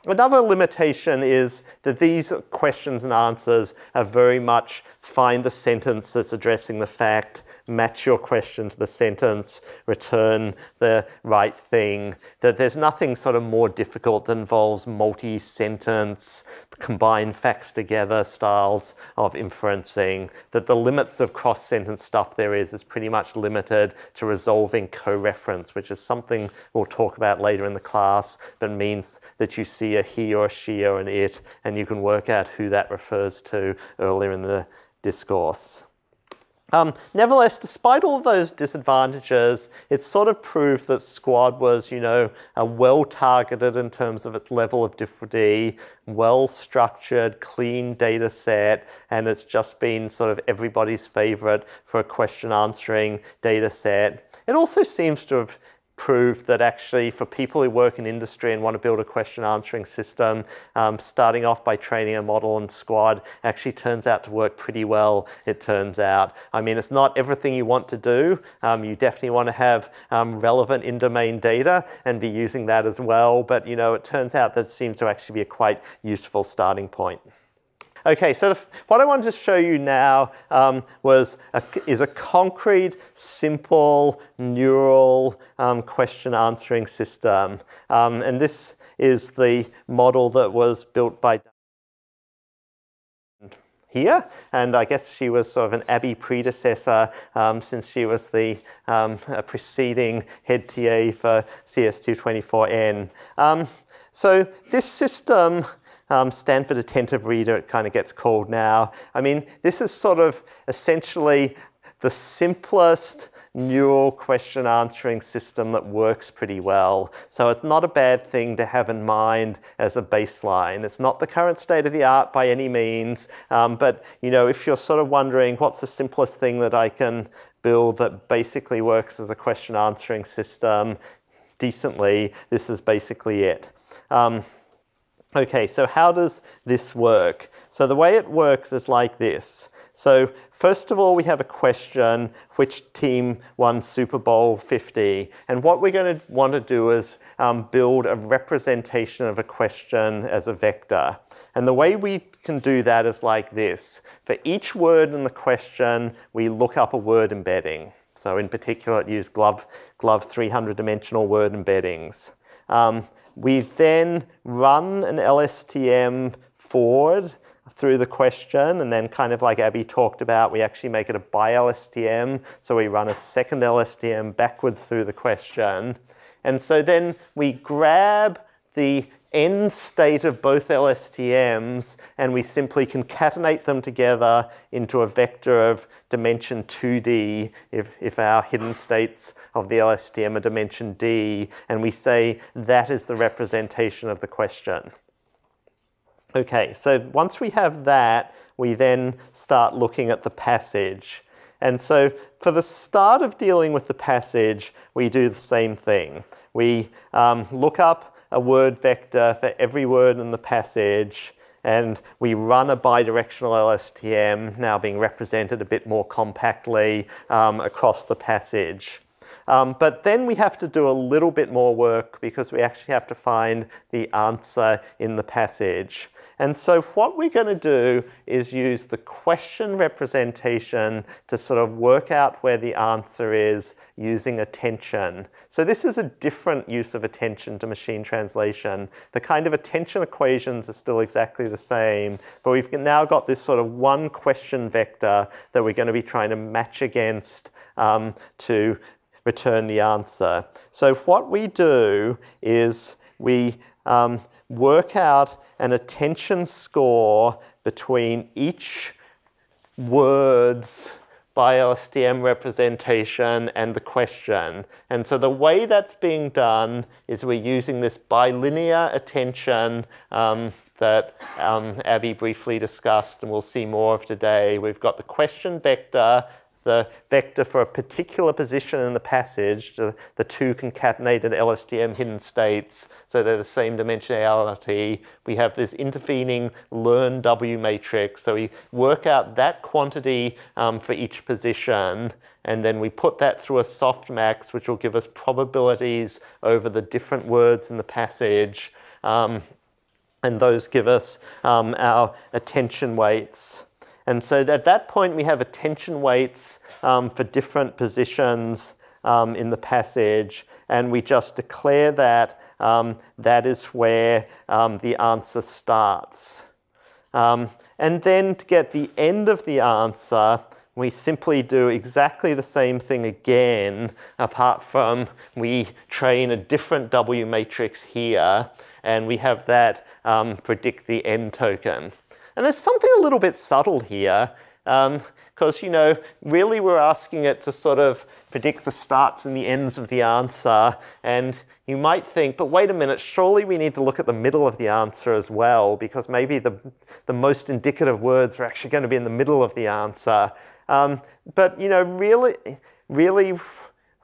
A: Another limitation is that these questions and answers are very much find the sentence that's addressing the fact, match your question to the sentence, return the right thing. That there's nothing sort of more difficult that involves multi-sentence, combine facts together styles of inferencing. That the limits of cross-sentence stuff there is pretty much limited to resolving co-reference, which is something we'll talk about later in the class, but means that you see a he or a she or an it, and you can work out who that refers to earlier in the discourse. Nevertheless, despite all of those disadvantages, it sort of proved that Squad was, well targeted in terms of its level of difficulty, well structured, clean data set, and it's just been sort of everybody's favorite for a question answering data set. It also seems to have proved that actually for people who work in industry and want to build a question answering system, starting off by training a model in Squad actually turns out to work pretty well, it turns out. I mean, it's not everything you want to do. You definitely want to have relevant in-domain data and be using that as well. But, it turns out that it seems to actually be a quite useful starting point. Okay, so what I wanted to show you now is a concrete, simple, neural question answering system. And this is the model that was built by here, and I guess she was sort of an Abby predecessor since she was the preceding head TA for CS224N. So this system, Stanford Attentive Reader, it kind of gets called now. I mean, this is sort of essentially the simplest neural question answering system that works pretty well. So it's not a bad thing to have in mind as a baseline. It's not the current state of the art by any means, but if you're sort of wondering what's the simplest thing that I can build that basically works as a question answering system decently, this is basically it. Okay, so how does this work? So the way it works is like this. So first of all, we have a question, which team won Super Bowl 50? And what we're going to want to do is build a representation of a question as a vector. And the way we can do that is like this. For each word in the question, we look up a word embedding. So in particular, it used GloVe 300-dimensional word embeddings. We then run an LSTM forward through the question, and then kind of like Abby talked about, we actually make it a bi-LSTM, so we run a second LSTM backwards through the question. And so then we grab the end state of both LSTMs, and we simply concatenate them together into a vector of dimension 2D if our hidden states of the LSTM are dimension D, and we say that is the representation of the question. Okay, so once we have that, we then start looking at the passage. And so for the start of dealing with the passage, we do the same thing. We look up a word vector for every word in the passage, and we run a bidirectional LSTM, now being represented a bit more compactly across the passage. But then we have to do a little bit more work because we actually have to find the answer in the passage. And so what we're going to do is use the question representation to sort of work out where the answer is using attention. So this is a different use of attention to machine translation. The kind of attention equations are still exactly the same, but we've now got this sort of one question vector that we're going to be trying to match against to return the answer. So what we do is we work out an attention score between each word's bi-LSTM representation and the question. And so the way that's being done is we're using this bilinear attention that Abby briefly discussed and we'll see more of today. We've got the question vector, the vector for a particular position in the passage, the two concatenated LSTM hidden states, so they're the same dimensionality. We have this intervening learn W matrix, so we work out that quantity for each position, and then we put that through a softmax, which will give us probabilities over the different words in the passage, and those give us our attention weights. And so at that point, we have attention weights for different positions in the passage, and we just declare that that is where the answer starts. And then to get the end of the answer, we simply do exactly the same thing again, apart from we train a different W matrix here, and we have that predict the end token. And there's something a little bit subtle here. Because, you know, really we're asking it to sort of predict the starts and the ends of the answer. And you might think, but wait a minute, surely we need to look at the middle of the answer as well, because maybe the most indicative words are actually going to be in the middle of the answer. But, you know, really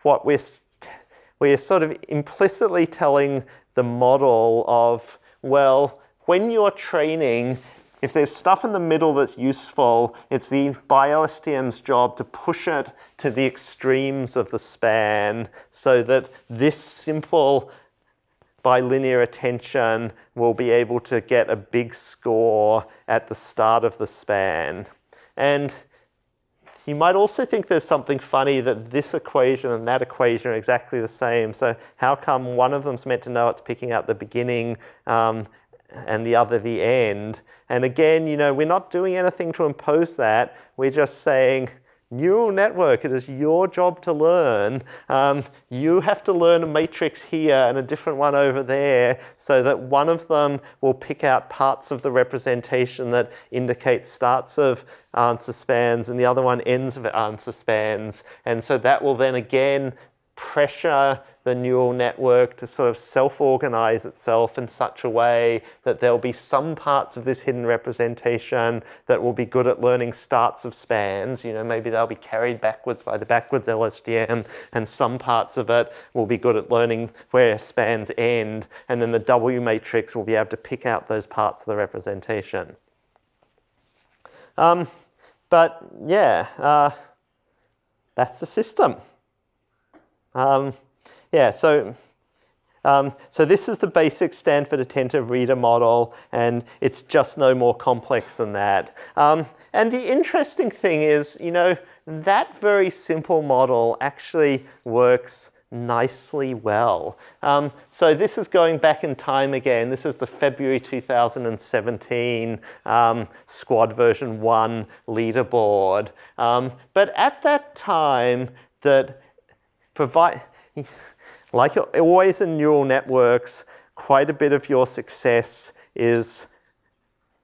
A: what we're sort of implicitly telling the model of, well, when you're training, if there's stuff in the middle that's useful, it's the BiLSTM's job to push it to the extremes of the span so that this simple bilinear attention will be able to get a big score at the start of the span. And you might also think there's something funny that this equation and that equation are exactly the same. So how come one of them's meant to know it's picking out the beginning and the other the end? And again, you know, we're not doing anything to impose that. We're just saying, neural network, it is your job to learn. You have to learn a matrix here and a different one over there so that one of them will pick out parts of the representation that indicate starts of answer spans and the other one ends of answer spans. And so that will then again pressure the neural network to sort of self-organize itself in such a way that there'll be some parts of this hidden representation that will be good at learning starts of spans. You know, maybe they'll be carried backwards by the backwards LSTM, and some parts of it will be good at learning where spans end, and then the W matrix will be able to pick out those parts of the representation. But yeah, that's the system. Yeah, so this is the basic Stanford Attentive Reader model, and it's just no more complex than that. And the interesting thing is, you know, that very simple model actually works nicely well. So this is going back in time again. This is the February 2017 Squad version 1 leaderboard. But at that time, like always in neural networks, quite a bit of your success is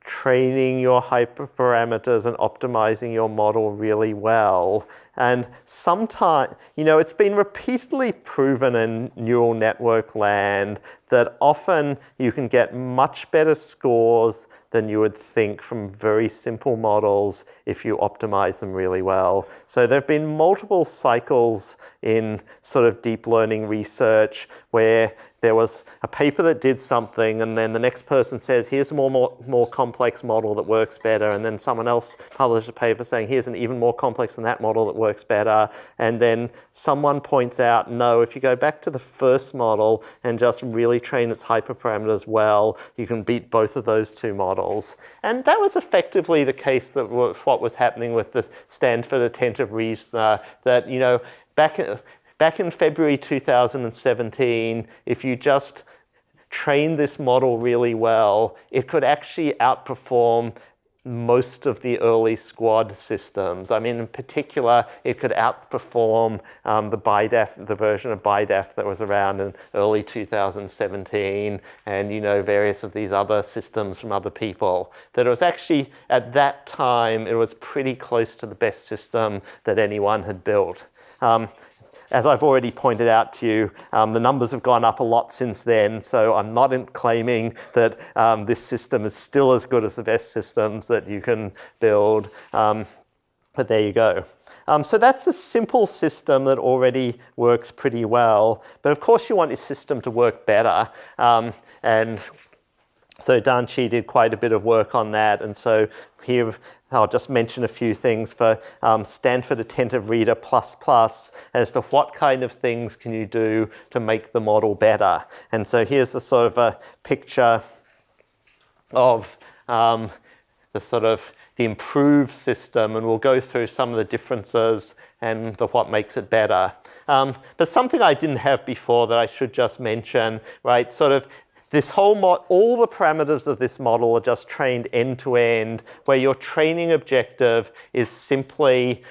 A: training your hyperparameters and optimizing your model really well. And sometimes, you know, it's been repeatedly proven in neural network land that often you can get much better scores than you would think from very simple models if you optimize them really well. So there have been multiple cycles in sort of deep learning research where there was a paper that did something, and then the next person says, here's a more complex model that works better, and then someone else published a paper saying, here's an even more complex than that model that works better, and then someone points out, no, if you go back to the first model and just really train its hyperparameters well, you can beat both of those two models. And that was effectively the case that what was happening with the Stanford Attentive Reasoner, that, you know, back in February 2017, if you just trained this model really well, it could actually outperform most of the early Squad systems. I mean, in particular, it could outperform the BiDAF, the version of BiDAF that was around in early 2017, and, you know, various of these other systems from other people. That it was actually, at that time, it was pretty close to the best system that anyone had built. As I've already pointed out to you, the numbers have gone up a lot since then, so I'm not claiming that this system is still as good as the best systems that you can build, but there you go. So that's a simple system that already works pretty well, but of course you want your system to work better, and so Dan Chi did quite a bit of work on that, and so here I'll just mention a few things for Stanford Attentive Reader ++ as to what kind of things can you do to make the model better. And so here's a sort of a picture of the improved system, and we'll go through some of the differences and what makes it better. But something I didn't have before that I should just mention, right, sort of this whole all the parameters of this model are just trained end-to-end, where your training objective is simply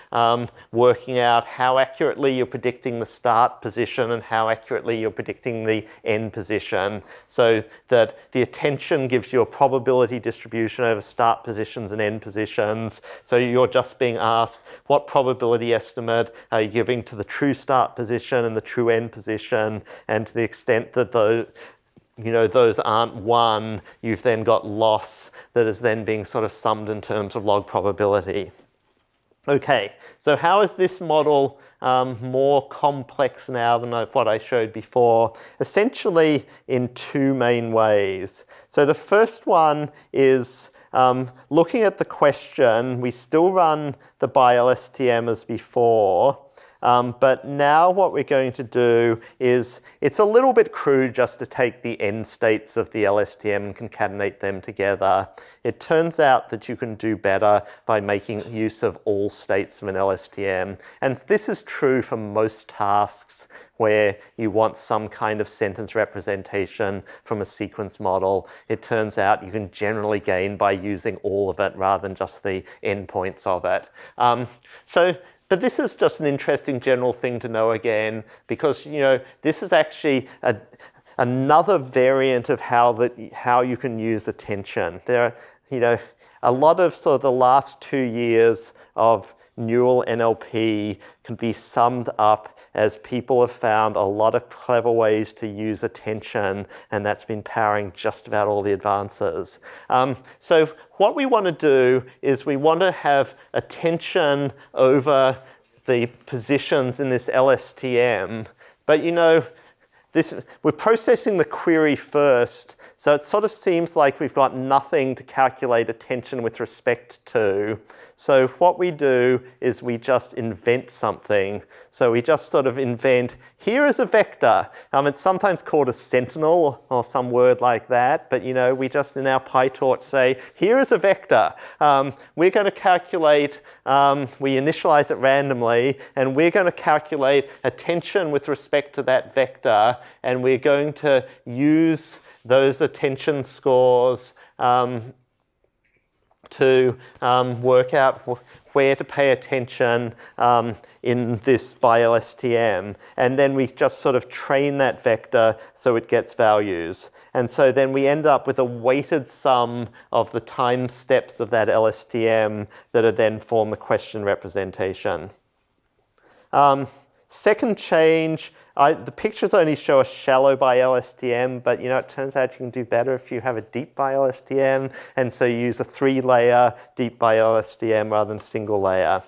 A: working out how accurately you're predicting the start position and how accurately you're predicting the end position, so that the attention gives you a probability distribution over start positions and end positions. So you're just being asked, what probability estimate are you giving to the true start position and the true end position? And to the extent that those aren't 1, you've then got loss that is then being sort of summed in terms of log probability. Okay, so how is this model more complex now than what I showed before? Essentially in 2 main ways. So the first one is looking at the question. We still run the BiLSTM as before. But now what we're going to do is, it's a little bit crude just to take the end states of the LSTM and concatenate them together. It turns out that you can do better by making use of all states of an LSTM. And this is true for most tasks where you want some kind of sentence representation from a sequence model. It turns out you can generally gain by using all of it rather than just the endpoints of it. But this is just an interesting general thing to know again, because this is actually another variant of how you can use attention. There are a lot of sort of the last 2 years of neural NLP can be summed up as people have found a lot of clever ways to use attention, and that's been powering just about all the advances. So what we want to do is we want to have attention over the positions in this LSTM, but we're processing the query first, so it sort of seems like we've got nothing to calculate attention with respect to. So what we do is we just invent something. So we just sort of invent, here is a vector. It's sometimes called a sentinel or some word like that, but we just in our PyTorch say, here is a vector. We're going to calculate, we initialize it randomly, and we're going to calculate attention with respect to that vector, and we're going to use those attention scores to work out where to pay attention in this BiLSTM. And then we just sort of train that vector so it gets values. And so then we end up with a weighted sum of the time steps of that LSTM that are then form the question representation. Second change, the pictures only show a shallow BiLSTM, but it turns out you can do better if you have a deep BiLSTM, and so you use a 3-layer deep BiLSTM rather than single layer.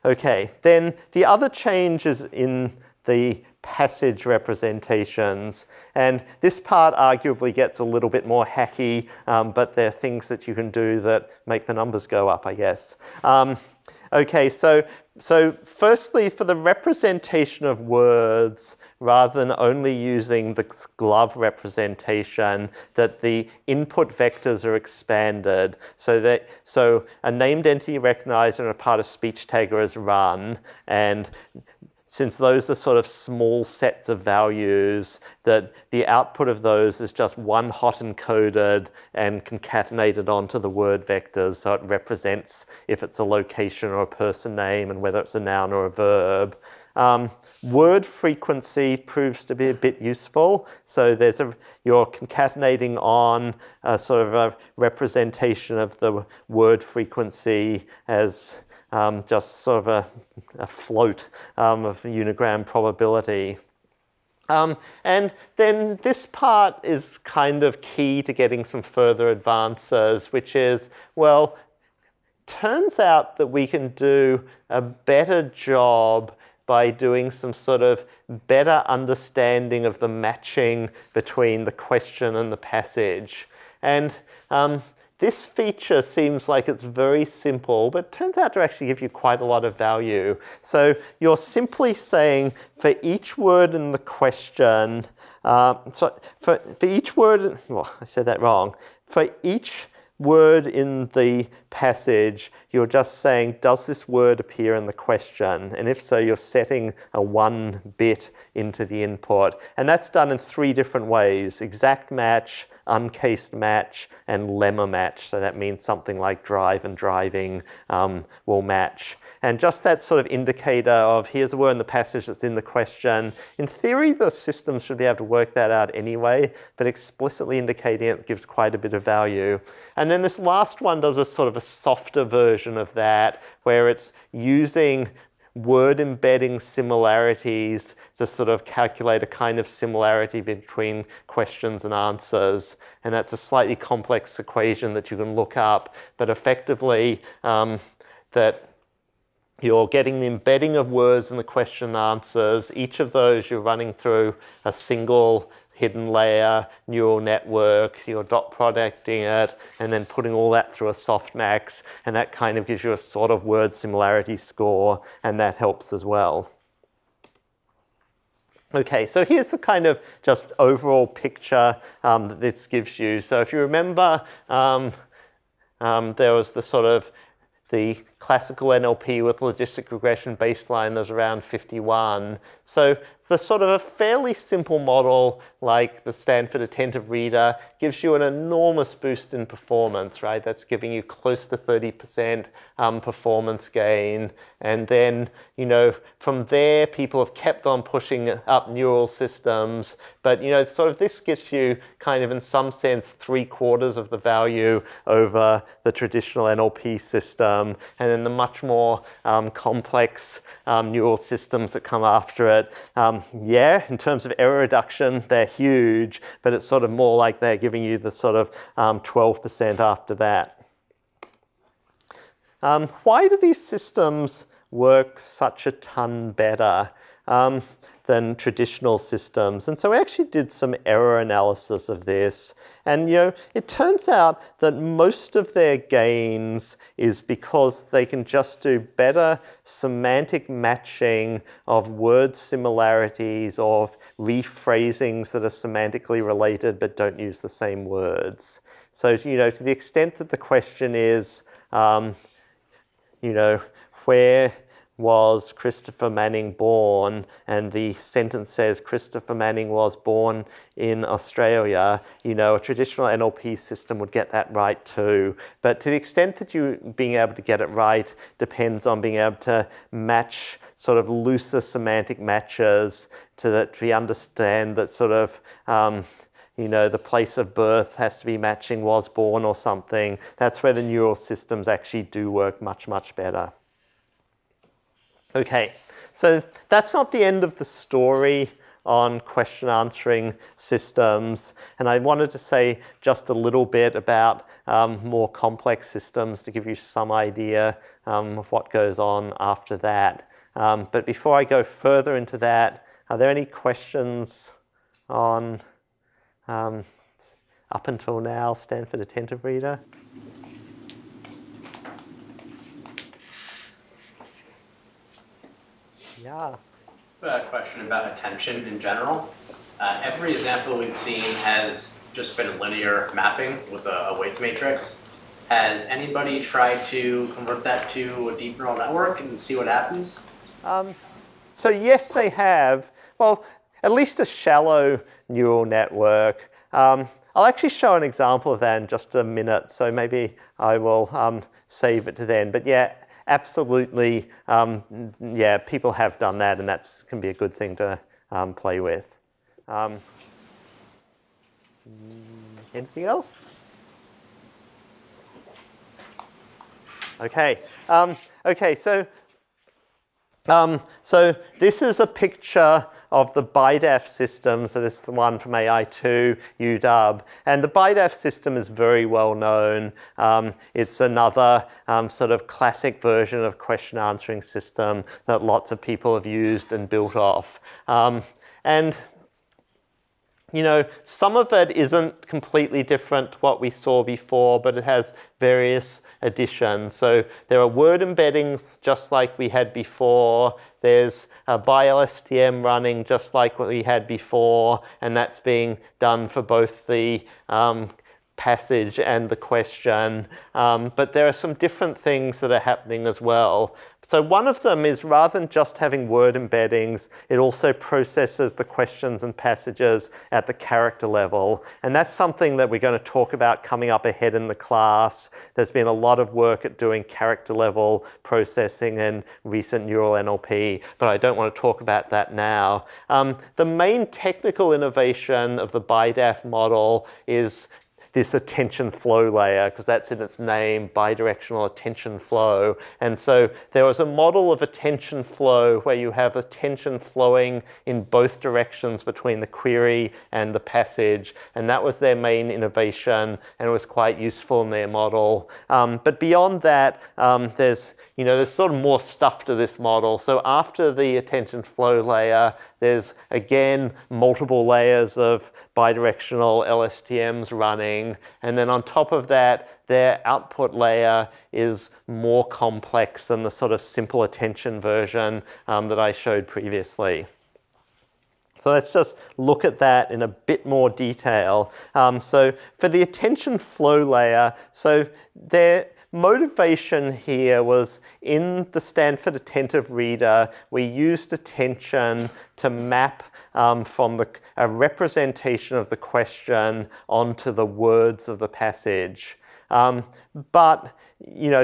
A: Okay, then the other change is in the passage representations, and this part arguably gets a little bit more hacky, but there are things that you can do that make the numbers go up, I guess. Okay, so firstly, for the representation of words, rather than only using the glove representation, that the input vectors are expanded, so a named entity recognizer and a part of speech tagger is run, and since those are sort of small sets of values, that the output of those is just one hot encoded and concatenated onto the word vectors, so it represents if it's a location or a person name and whether it's a noun or a verb. Word frequency proves to be a bit useful, so you're concatenating on a sort of a representation of the word frequency as just sort of a float of unigram probability. And then this part is kind of key to getting some further advances, which is, well, turns out that we can do a better job by doing some sort of better understanding of the matching between the question and the passage. And this feature seems like it's very simple, but it turns out to actually give you quite a lot of value. So you're simply saying for each word in the question, for each word, well, I said that wrong. For each word in the passage, you're just saying, does this word appear in the question? And if so, you're setting a 1 bit into the input. And that's done in 3 different ways: exact match, uncased match, and lemma match. So that means something like drive and driving will match. And just that sort of indicator of here's a word in the passage that's in the question. In theory, the system should be able to work that out anyway, but explicitly indicating it gives quite a bit of value. And then this last one does a sort of a softer version of that, where it's using word embedding similarities to sort of calculate a kind of similarity between questions and answers. And that's a slightly complex equation that you can look up, but effectively that you're getting the embedding of words in the question and answers. Each of those you're running through a single hidden layer neural network, you're dot producting it, and then putting all that through a softmax, and that kind of gives you a sort of word similarity score, and that helps as well. Okay, so here's the kind of just overall picture that this gives you. So if you remember, there was the sort of the classical NLP with logistic regression baseline, there's around 51. So the sort of a fairly simple model like the Stanford Attentive Reader gives you an enormous boost in performance, right? That's giving you close to 30% performance gain. And then, you know, from there, people have kept on pushing up neural systems. But, you know, sort of this gives you kind of, in some sense, 3/4 of the value over the traditional NLP system. And then the much more complex neural systems that come after it, yeah, in terms of error reduction, they're huge, but it's sort of more like they're giving you the sort of 12% after that. Why do these systems work such a ton better than traditional systems? And so we actually did some error analysis of this. And, you know, it turns out that most of their gains is because they can just do better semantic matching of word similarities or rephrasings that are semantically related but don't use the same words. So, you know, to the extent that the question is, you know, where was Christopher Manning born? And the sentence says Christopher Manning was born in Australia. You know, a traditional NLP system would get that right too. But to the extent that you being able to get it right depends on being able to match sort of looser semantic matches to that we understand that sort of you know, the place of birth has to be matching was born or something. That's where the neural systems actually do work much, much better. Okay, so that's not the end of the story on question answering systems. And I wanted to say just a little bit about more complex systems to give you some idea of what goes on after that. But before I go further into that, are there any questions on up until now Stanford Attentive Reader? Yeah.
B: A question about attention in general. Every example we've seen has just been linear mapping with a weights matrix. Has anybody tried to convert that to a deep neural network and see what happens?
A: So yes, they have. Well, at least a shallow neural network. I'll actually show an example of that in just a minute, so maybe I will save it to then. But yeah, absolutely, yeah, people have done that, and that can be a good thing to play with. Anything else? Okay. Okay. So this is a picture of the BiDAF system. So this is the one from AI2 UW. And the BiDAF system is very well known. It's another sort of classic version of question answering system that lots of people have used and built off. And you know, some of it isn't completely different to what we saw before, but it has various additions. So there are word embeddings just like we had before. There's a BiLSTM running just like what we had before, and that's being done for both the passage and the question, but there are some different things that are happening as well. So one of them is, rather than just having word embeddings, it also processes the questions and passages at the character level. And that's something that we're going to talk about coming up ahead in the class. There's been a lot of work at doing character level processing in recent neural NLP, but I don't want to talk about that now. The main technical innovation of the BiDAF model is this attention flow layer, because that's in its name, bidirectional attention flow. And so there was a model of attention flow where you have attention flowing in both directions between the query and the passage. And that was their main innovation, and it was quite useful in their model. But beyond that, there's sort of more stuff to this model. So after the attention flow layer, there's, again, multiple layers of bidirectional LSTMs running. And then on top of that, their output layer is more complex than the sort of simple attention version that I showed previously. So let's just look at that in a bit more detail. So for the attention flow layer, so their motivation here was, in the Stanford Attentive Reader, we used attention to map from a representation of the question onto the words of the passage. But,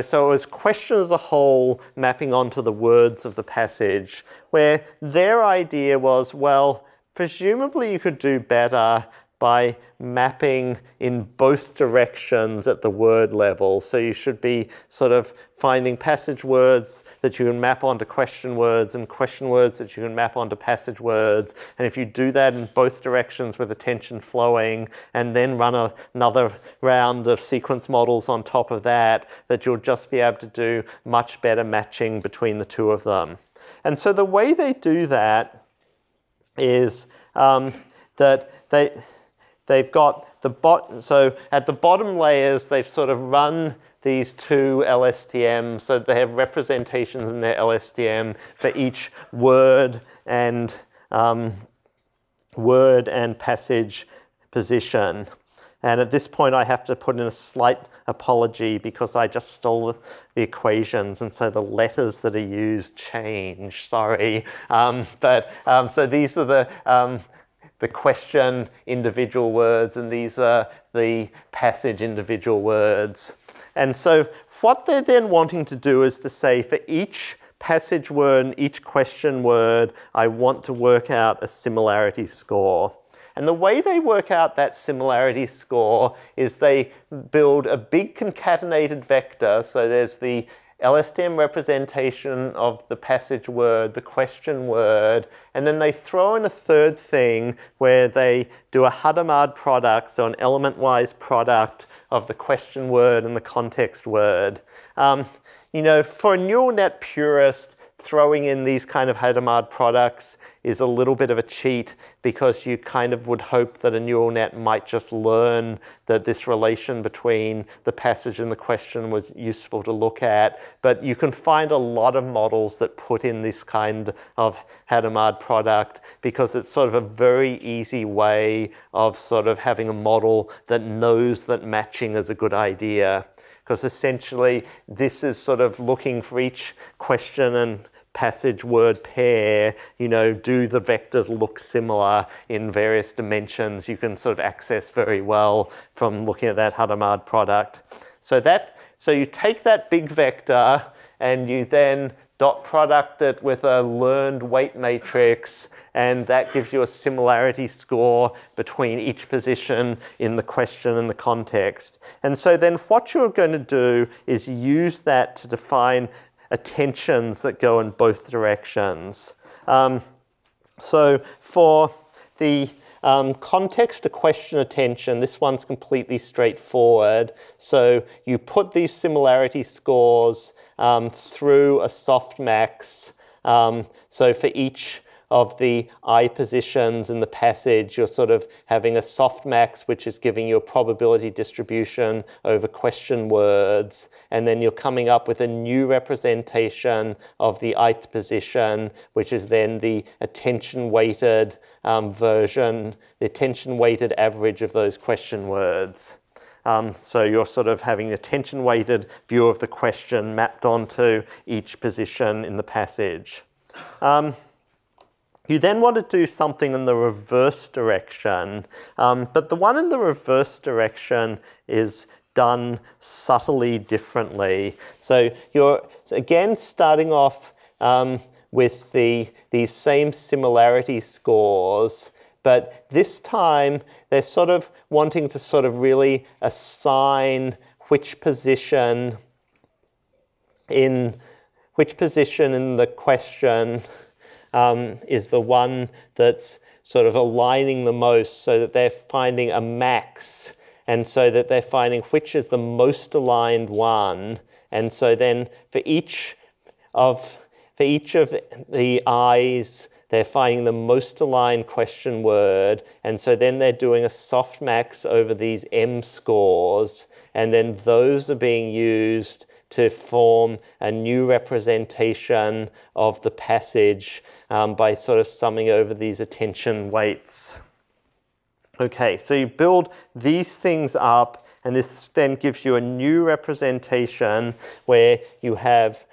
A: so it was question as a whole mapping onto the words of the passage, where their idea was, well, presumably you could do better by mapping in both directions at the word level. So you should be sort of finding passage words that you can map onto question words, and question words that you can map onto passage words. And if you do that in both directions with attention flowing, and then run another round of sequence models on top of that, that you'll just be able to do much better matching between the two of them. And so the way they do that is that they've got so at the bottom layers, they've sort of run these two LSTMs, so they have representations in their LSTM for each word and passage position. And at this point, I have to put in a slight apology because I just stole the equations, and so the letters that are used change. Sorry. So these are the question individual words, and these are the passage individual words. And so what they're then wanting to do is to say, for each passage word and each question word, I want to work out a similarity score. And the way they work out that similarity score is they build a big concatenated vector. So there's the LSTM representation of the passage word, the question word, and then they throw in a third thing where they do a Hadamard product, so an element-wise product of the question word and the context word. For a neural net purist, throwing in these kind of Hadamard products is a little bit of a cheat, because you kind of would hope that a neural net might just learn that this relation between the passage and the question was useful to look at. But you can find a lot of models that put in this kind of Hadamard product, because it's sort of a very easy way of sort of having a model that knows that matching is a good idea. Because essentially, this is sort of looking for each question and passage word pair, do the vectors look similar in various dimensions? You can sort of access very well from looking at that Hadamard product. So you take that big vector and you then dot product it with a learned weight matrix, and that gives you a similarity score between each position in the question and the context. And so then what you're going to do is use that to define attentions that go in both directions. So for the context to question attention, this one's completely straightforward. So you put these similarity scores through a softmax. So for each of the I positions in the passage, you're sort of having a softmax, which is giving you a probability distribution over question words. And then you're coming up with a new representation of the ith position, which is then the attention-weighted version, the attention-weighted average of those question words. So you're sort of having a attention-weighted view of the question mapped onto each position in the passage. You then want to do something in the reverse direction, but the one in the reverse direction is done subtly differently. So you're, again, starting off with these same similarity scores, but this time they're sort of wanting to sort of really assign which position in the question is the one that's sort of aligning the most, so that they're finding a max, and so that they're finding which is the most aligned one. And so then for each of the I's, they're finding the most aligned question word, and so then they're doing a softmax over these M scores, and then those are being used to form a new representation of the passage by sort of summing over these attention weights. Okay, so you build these things up, and this then gives you a new representation where you have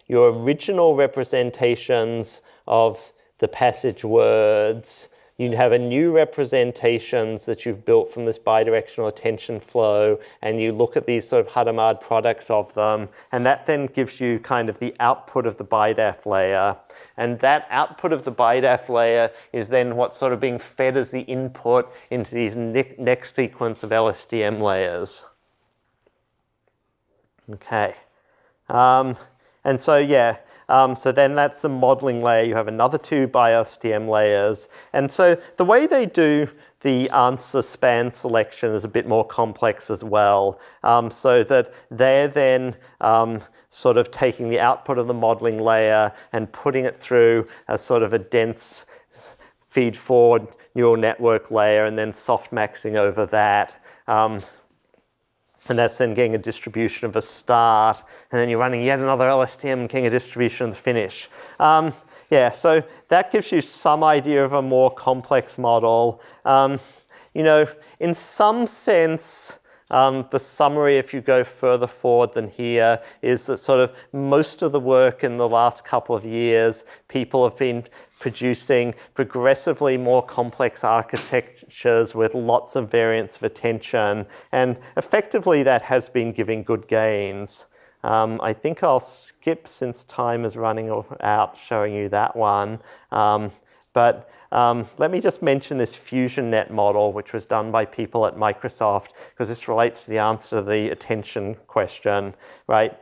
A: your original representations of the passage words. You have a new representations that you've built from this bidirectional attention flow, and you look at these sort of Hadamard products of them, and that then gives you kind of the output of the BiDAF layer. And that output of the BiDAF layer is then what's sort of being fed as the input into these next sequence of LSTM layers. Okay. And so, yeah, so then that's the modeling layer. You have another 2 BiSTM layers. And so the way they do the answer span selection is a bit more complex as well, so that they're then sort of taking the output of the modeling layer and putting it through a sort of a dense feed-forward neural network layer and then softmaxing over that. And that's then getting a distribution of a start, and then you're running yet another LSTM and getting a distribution of the finish. Yeah, so that gives you some idea of a more complex model. You know, in some sense, the summary, if you go further forward than here, is that sort of most of the work in the last couple of years, people have been producing progressively more complex architectures with lots of variance of attention, and effectively that has been giving good gains. I think I'll skip, since time is running out, showing you that one. But let me just mention this FusionNet model, which was done by people at Microsoft, because this relates to the answer to the attention question, right?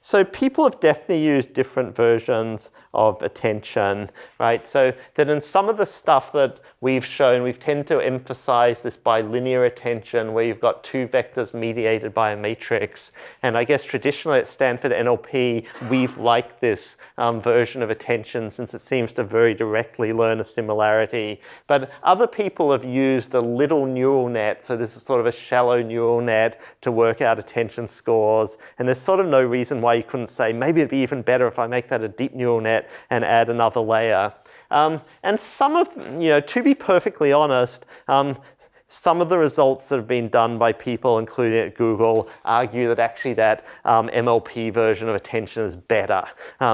A: So people have definitely used different versions of attention, right? So that in some of the stuff that we've shown, we've tended to emphasize this bilinear attention, where you've got 2 vectors mediated by a matrix. And I guess traditionally at Stanford NLP, we've liked this version of attention, since it seems to very directly learn a similarity. But other people have used a little neural net, so this is sort of a shallow neural net, to work out attention scores. And there's sort of no reason why you couldn't say, maybe it'd be even better if I make that a deep neural net and add another layer. And some of, you know, to be perfectly honest, some of the results that have been done by people, including at Google, argue that actually that MLP version of attention is better.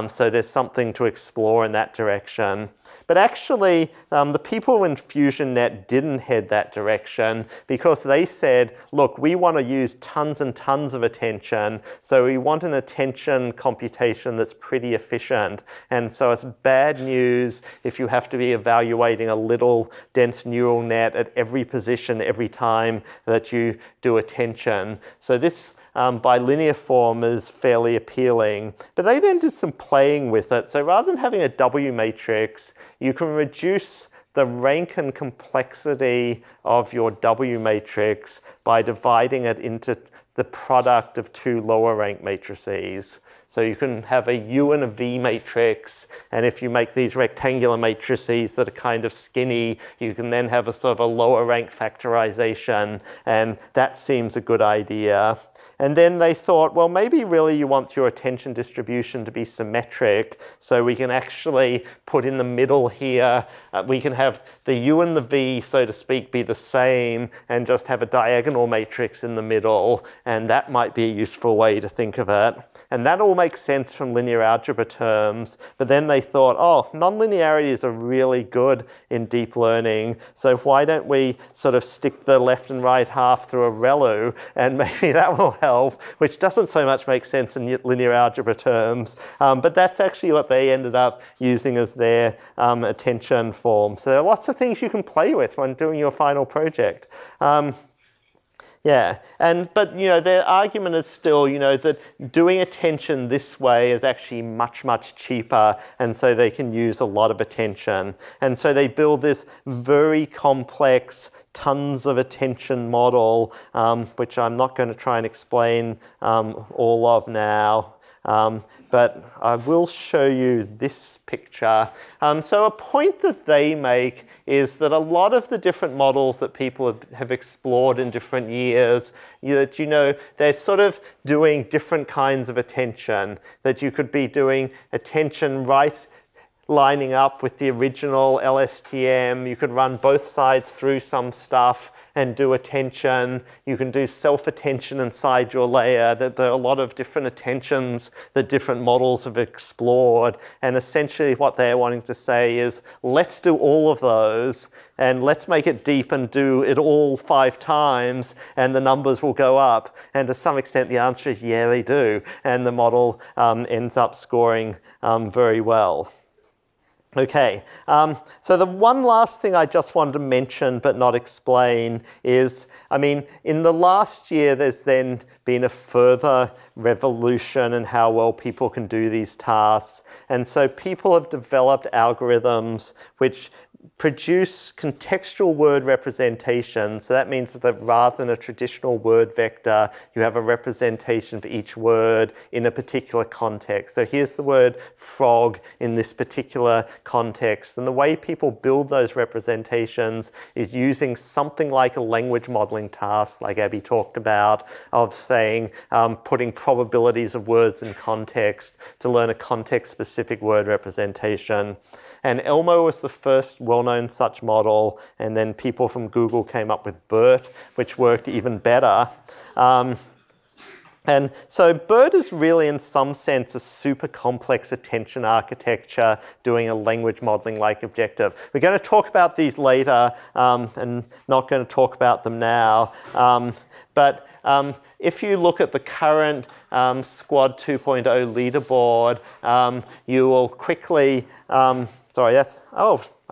A: So there's something to explore in that direction. But actually, the people in FusionNet didn't head that direction, because they said, look, we want to use tons and tons of attention, so we want an attention computation that's pretty efficient. And so it's bad news if you have to be evaluating a little dense neural net at every position every time that you do attention. So this bilinear form is fairly appealing. But they then did some playing with it. So rather than having a W matrix, you can reduce the rank and complexity of your W matrix by dividing it into the product of 2 lower rank matrices. So you can have a U and a V matrix, and if you make these rectangular matrices that are kind of skinny, you can then have a sort of a lower rank factorization, and that seems a good idea. And then they thought, well, maybe really you want your attention distribution to be symmetric, so we can actually put in the middle here, we can have the U and the V, so to speak, be the same, and just have a diagonal matrix in the middle, and that might be a useful way to think of it. And that all makes sense from linear algebra terms, but then they thought, oh, nonlinearities are really good in deep learning, so why don't we sort of stick the left and right half through a ReLU, and maybe that will help, which doesn't so much make sense in linear algebra terms, but that's actually what they ended up using as their attention form. So there are lots of things you can play with when doing your final project. Yeah, but their argument is still, that doing attention this way is actually much, much cheaper, and so they can use a lot of attention. And so they build this very complex, tons of attention model, which I'm not going to try and explain all of now. But I will show you this picture. So a point that they make is that a lot of the different models that people have explored in different years, they're sort of doing different kinds of attention, that you could be doing attention right lining up with the original LSTM. You could run both sides through some stuff and do attention. You can do self-attention inside your layer. There are a lot of different attentions that different models have explored. And essentially what they're wanting to say is, let's do all of those, and let's make it deep and do it all 5 times, and the numbers will go up. And to some extent, the answer is, yeah, they do. And the model ends up scoring very well. Okay, so the one last thing I just wanted to mention but not explain is, in the last year there's then been a further revolution in how well people can do these tasks. And so people have developed algorithms which produce contextual word representations. So that means that rather than a traditional word vector, you have a representation for each word in a particular context. So here's the word frog in this particular context. And the way people build those representations is using something like a language modeling task, like Abby talked about, of saying, putting probabilities of words in context to learn a context-specific word representation. And Elmo was the first well-known such model, and then people from Google came up with BERT, which worked even better. And so BERT is really, in some sense, a super complex attention architecture doing a language modeling-like objective. We're going to talk about these later, and not going to talk about them now. But if you look at the current Squad 2.0 leaderboard, you will quickly,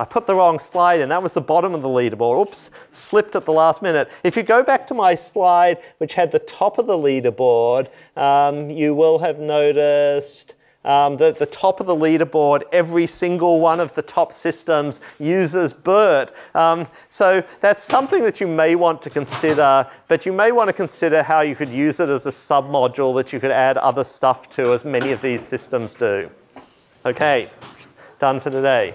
A: I put the wrong slide in. That was the bottom of the leaderboard. Oops, slipped at the last minute. If you go back to my slide, which had the top of the leaderboard, you will have noticed that the top of the leaderboard, every single one of the top systems uses BERT. So that's something that you may want to consider, but you may want to consider how you could use it as a submodule that you could add other stuff to, as many of these systems do. Okay, done for today.